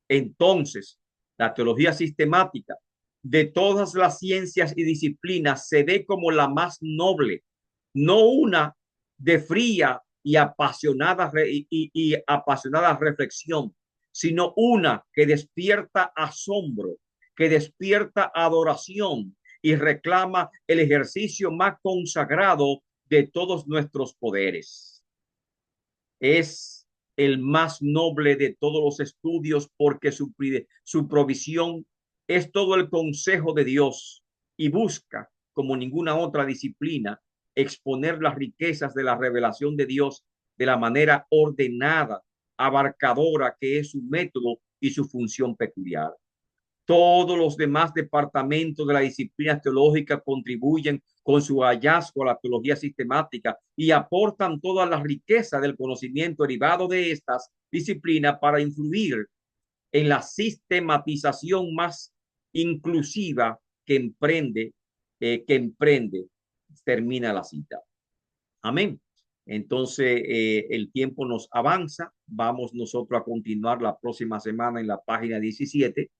Entonces, la teología sistemática de todas las ciencias y disciplinas se ve como la más noble, no una de fría y apasionada reflexión, sino una que despierta asombro, que despierta adoración y reclama el ejercicio más consagrado de todos nuestros poderes. Es el más noble de todos los estudios porque su provisión es todo el consejo de Dios y busca, como ninguna otra disciplina, exponer las riquezas de la revelación de Dios de la manera ordenada, abarcadora, que es su método y su función peculiar. Todos los demás departamentos de la disciplina teológica contribuyen con su hallazgo a la teología sistemática y aportan toda la riqueza del conocimiento derivado de estas disciplinas para influir en la sistematización más inclusiva que emprende, termina la cita. Amén. Entonces, el tiempo nos avanza. Vamos nosotros a continuar la próxima semana en la página 17,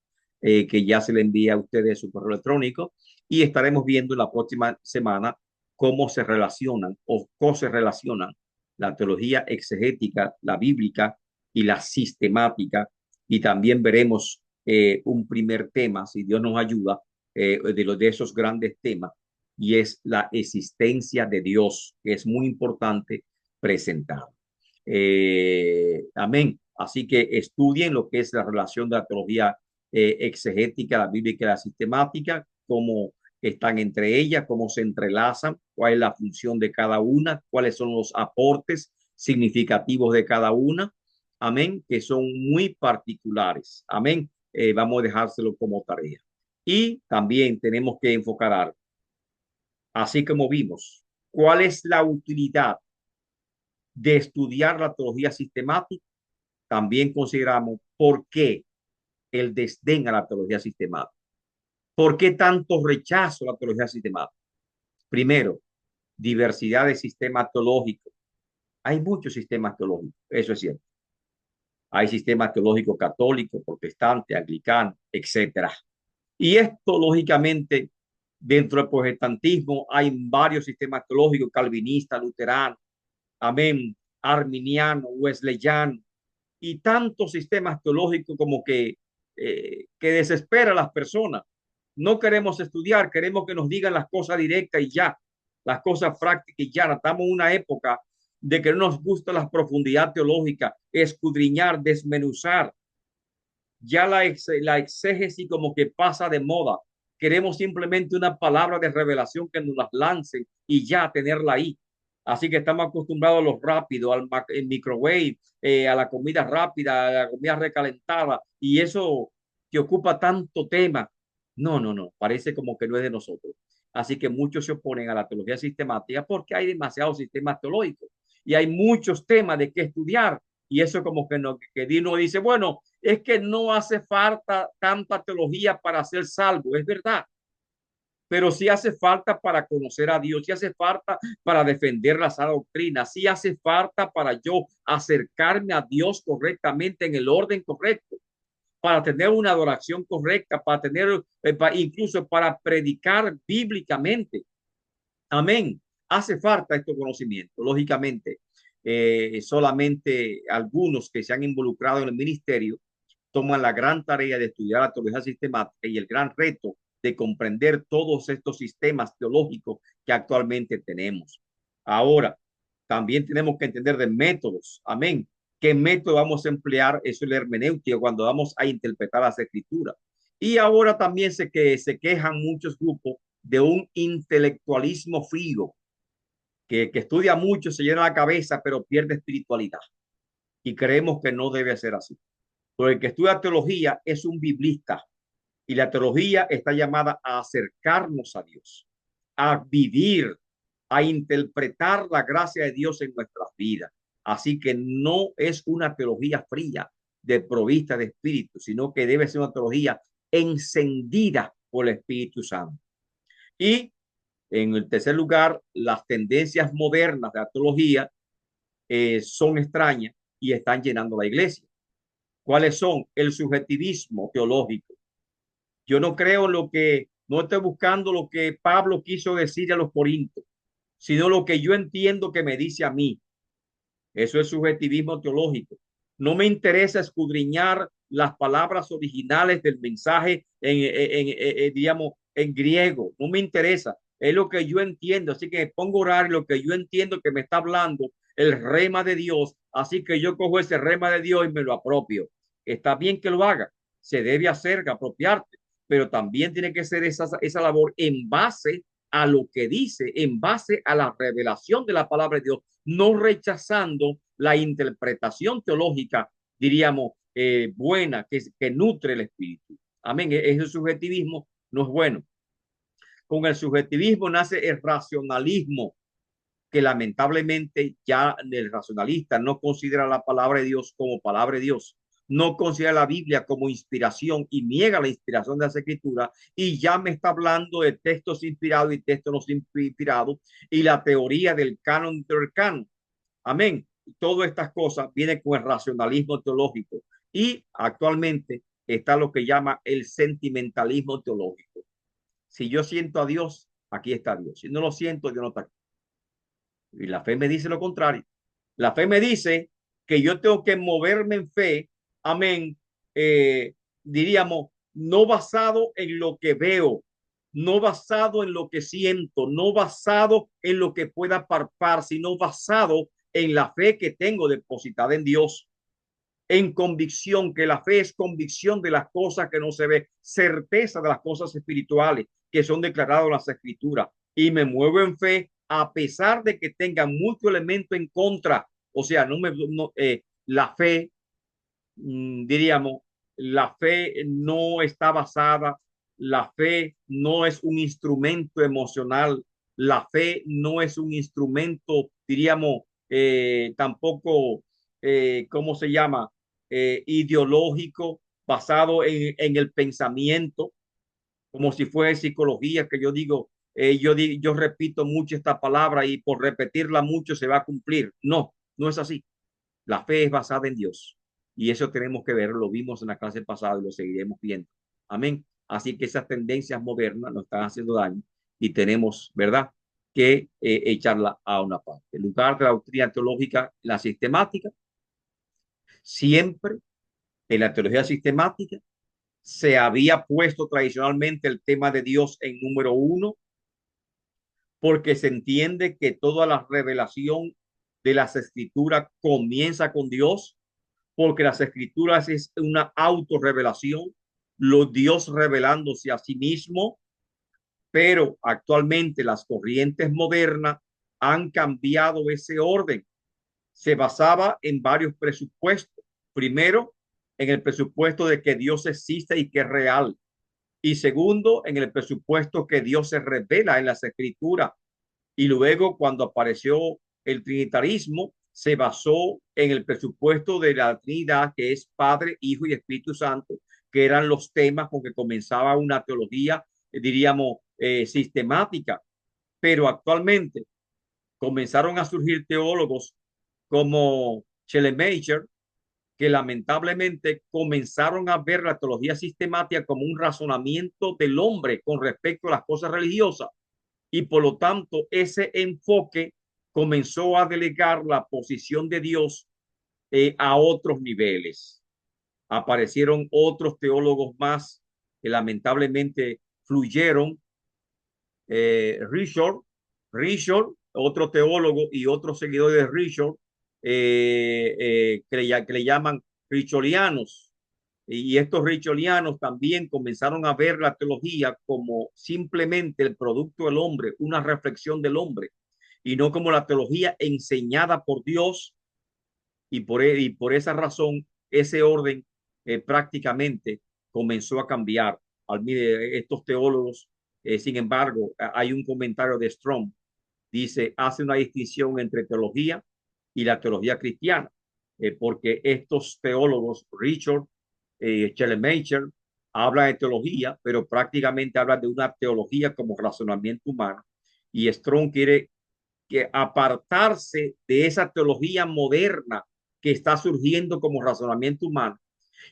que ya se le envía a ustedes su correo electrónico, y estaremos viendo en la próxima semana cómo se relacionan o cómo se relacionan la teología exegética, la bíblica y la sistemática, y también veremos un primer tema, si Dios nos ayuda, de esos grandes temas, y es la existencia de Dios, que es muy importante presentar. Amén. Así que estudien lo que es la relación de la teología exegética, la bíblica y la sistemática, cómo están entre ellas, cómo se entrelazan, cuál es la función de cada una, cuáles son los aportes significativos de cada una. Amén, que son muy particulares. Amén. Vamos a dejárselo como tarea. Y también tenemos que enfocar, así como vimos, cuál es la utilidad de estudiar la teología sistemática. También consideramos por qué el desdén a la teología sistemática. ¿Por qué tanto rechazo a la teología sistemática? Primero, diversidad de sistemas teológicos. Hay muchos sistemas teológicos, eso es cierto. Hay sistemas teológicos católicos, protestantes, anglicanos, etcétera. Y esto, lógicamente, dentro del protestantismo hay varios sistemas teológicos, calvinista, luterano, amén, arminiano, wesleyano, y tantos sistemas teológicos como que desespera a las personas. No queremos estudiar, queremos que nos digan las cosas directas y ya, las cosas prácticas y ya. Estamos en una época de que no nos gusta la profundidad teológica, escudriñar, desmenuzar. Ya la exégesis como que pasa de moda. Queremos simplemente una palabra de revelación que nos las lancen y ya tenerla ahí. Así que estamos acostumbrados a lo rápido, al microwave, a la comida rápida, a la comida recalentada, y eso que ocupa tanto tema. No, no, no, parece como que no es de nosotros. Así que muchos se oponen a la teología sistemática porque hay demasiados sistemas teológicos y hay muchos temas de qué estudiar. Y eso como que, no, que Dino dice, bueno, es que no hace falta tanta teología para ser salvo, es verdad, pero sí hace falta para conocer a Dios, sí hace falta para defender la sana doctrina, sí hace falta para yo acercarme a Dios correctamente en el orden correcto, para tener una adoración correcta, para tener, incluso para predicar bíblicamente. Amén. Hace falta este conocimiento, lógicamente. Solamente algunos que se han involucrado en el ministerio toman la gran tarea de estudiar la teología sistemática y el gran reto de comprender todos estos sistemas teológicos que actualmente tenemos. Ahora, también tenemos que entender de métodos. Amén. ¿Qué método vamos a emplear? Eso es la hermenéutica cuando vamos a interpretar las escrituras. Y ahora también se quejan muchos grupos de un intelectualismo frío, que estudia mucho, se llena la cabeza, pero pierde espiritualidad. Y creemos que no debe ser así. Porque el que estudia teología es un biblista y la teología está llamada a acercarnos a Dios, a vivir, a interpretar la gracia de Dios en nuestras vidas. Así que no es una teología fría, de provista de espíritu, sino que debe ser una teología encendida por el Espíritu Santo. Y en el tercer lugar, las tendencias modernas de la teología son extrañas y están llenando la iglesia. ¿Cuáles son? El subjetivismo teológico. Yo no creo lo que, no estoy buscando lo que Pablo quiso decir a los corintios, sino lo que yo entiendo que me dice a mí. Eso es subjetivismo teológico. No me interesa escudriñar las palabras originales del mensaje digamos, en griego. No me interesa. Es lo que yo entiendo. Así que me pongo a orar lo que yo entiendo que me está hablando el rema de Dios. Así que yo cojo ese rema de Dios y me lo apropio. Está bien que lo haga. Se debe hacer, apropiarte. Pero también tiene que ser esa labor en base a lo que dice, en base a la revelación de la palabra de Dios, no rechazando la interpretación teológica, diríamos, buena, que nutre el espíritu. Amén. Ese subjetivismo no es bueno. Con el subjetivismo nace el racionalismo, que lamentablemente ya el racionalista no considera la palabra de Dios como palabra de Dios, no considera la Biblia como inspiración y niega la inspiración de las escrituras, y ya me está hablando de textos inspirados y textos no inspirados y la teoría del canon del canon. Amén. Todas estas cosas vienen con el racionalismo teológico, y actualmente está lo que llama el sentimentalismo teológico. Si yo siento a Dios, aquí está Dios. Si no lo siento, Dios no está aquí. Y la fe me dice lo contrario. La fe me dice que yo tengo que moverme en fe, amén, diríamos, no basado en lo que veo, no basado en lo que siento, no basado en lo que pueda palpar, sino basado en la fe que tengo depositada en Dios, en convicción, que la fe es convicción de las cosas que no se ve, certeza de las cosas espirituales que son declaradas en las escrituras, y me muevo en fe a pesar de que tenga mucho elemento en contra. O sea, la fe, diríamos, la fe no está basada, la fe no es un instrumento emocional, la fe no es un instrumento, diríamos, tampoco, ¿cómo se llama? Ideológico, basado en el pensamiento, como si fuera psicología, que yo digo, yo repito mucho esta palabra y por repetirla mucho se va a cumplir. No, no es así. La fe es basada en Dios, y eso tenemos que ver, lo vimos en la clase pasada y lo seguiremos viendo. Amén. Así que esas tendencias modernas nos están haciendo daño y tenemos, ¿verdad?, que echarla a una parte. En lugar de la doctrina teológica, la sistemática, siempre en la teología sistemática se había puesto tradicionalmente el tema de Dios en número uno, porque se entiende que toda la revelación de las escrituras comienza con Dios, porque las escrituras es una autorrevelación, los Dios revelándose a sí mismo. Pero actualmente las corrientes modernas han cambiado ese orden. Se basaba en varios presupuestos. Primero, en el presupuesto de que Dios existe y que es real. Y segundo, en el presupuesto que Dios se revela en las escrituras. Y luego, cuando apareció el trinitarismo, se basó en el presupuesto de la Trinidad, que es Padre, Hijo y Espíritu Santo, que eran los temas con que comenzaba una teología, diríamos, sistemática. Pero actualmente comenzaron a surgir teólogos como Schleiermacher, que lamentablemente comenzaron a ver la teología sistemática como un razonamiento del hombre con respecto a las cosas religiosas, y por lo tanto ese enfoque comenzó a delegar la posición de Dios a otros niveles. Aparecieron otros teólogos más que lamentablemente fluyeron. Richard, otro teólogo y otros seguidores de Richard, que le llaman richolianos. Y estos richolianos también comenzaron a ver la teología como simplemente el producto del hombre, una reflexión del hombre, y no como la teología enseñada por Dios. Y por esa razón, ese orden prácticamente comenzó a cambiar. Estos teólogos, sin embargo, hay un comentario de Strong, dice, hace una distinción entre teología y la teología cristiana, porque estos teólogos, Richard, Schleiermacher, habla de teología, pero prácticamente habla de una teología como razonamiento humano, y Strong quiere que apartarse de esa teología moderna que está surgiendo como razonamiento humano,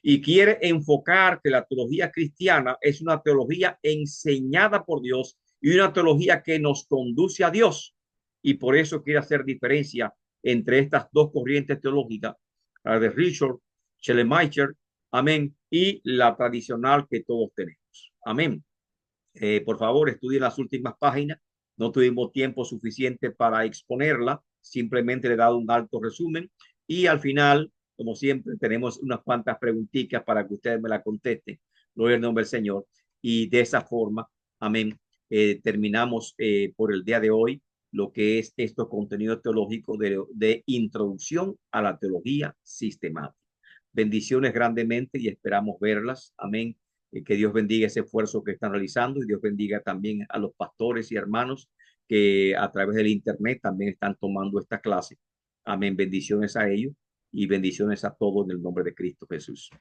y quiere enfocar que la teología cristiana es una teología enseñada por Dios y una teología que nos conduce a Dios. Y por eso quiere hacer diferencia entre estas dos corrientes teológicas, la de Richard Schleiermacher, amén, y la tradicional que todos tenemos. Amén. Por favor, estudien las últimas páginas. No tuvimos tiempo suficiente para exponerla, simplemente le he dado un alto resumen, y al final, como siempre, tenemos unas cuantas preguntitas para que ustedes me la contesten. Gloria al nombre del Señor. Y de esa forma, amén, terminamos por el día de hoy lo que es estos contenidos teológicos de introducción a la teología sistemática. Bendiciones grandemente y esperamos verlas, amén, Que Dios bendiga ese esfuerzo que están realizando y Dios bendiga también a los pastores y hermanos que a través del internet también están tomando esta clase. Amén. Bendiciones a ellos y bendiciones a todos en el nombre de Cristo Jesús.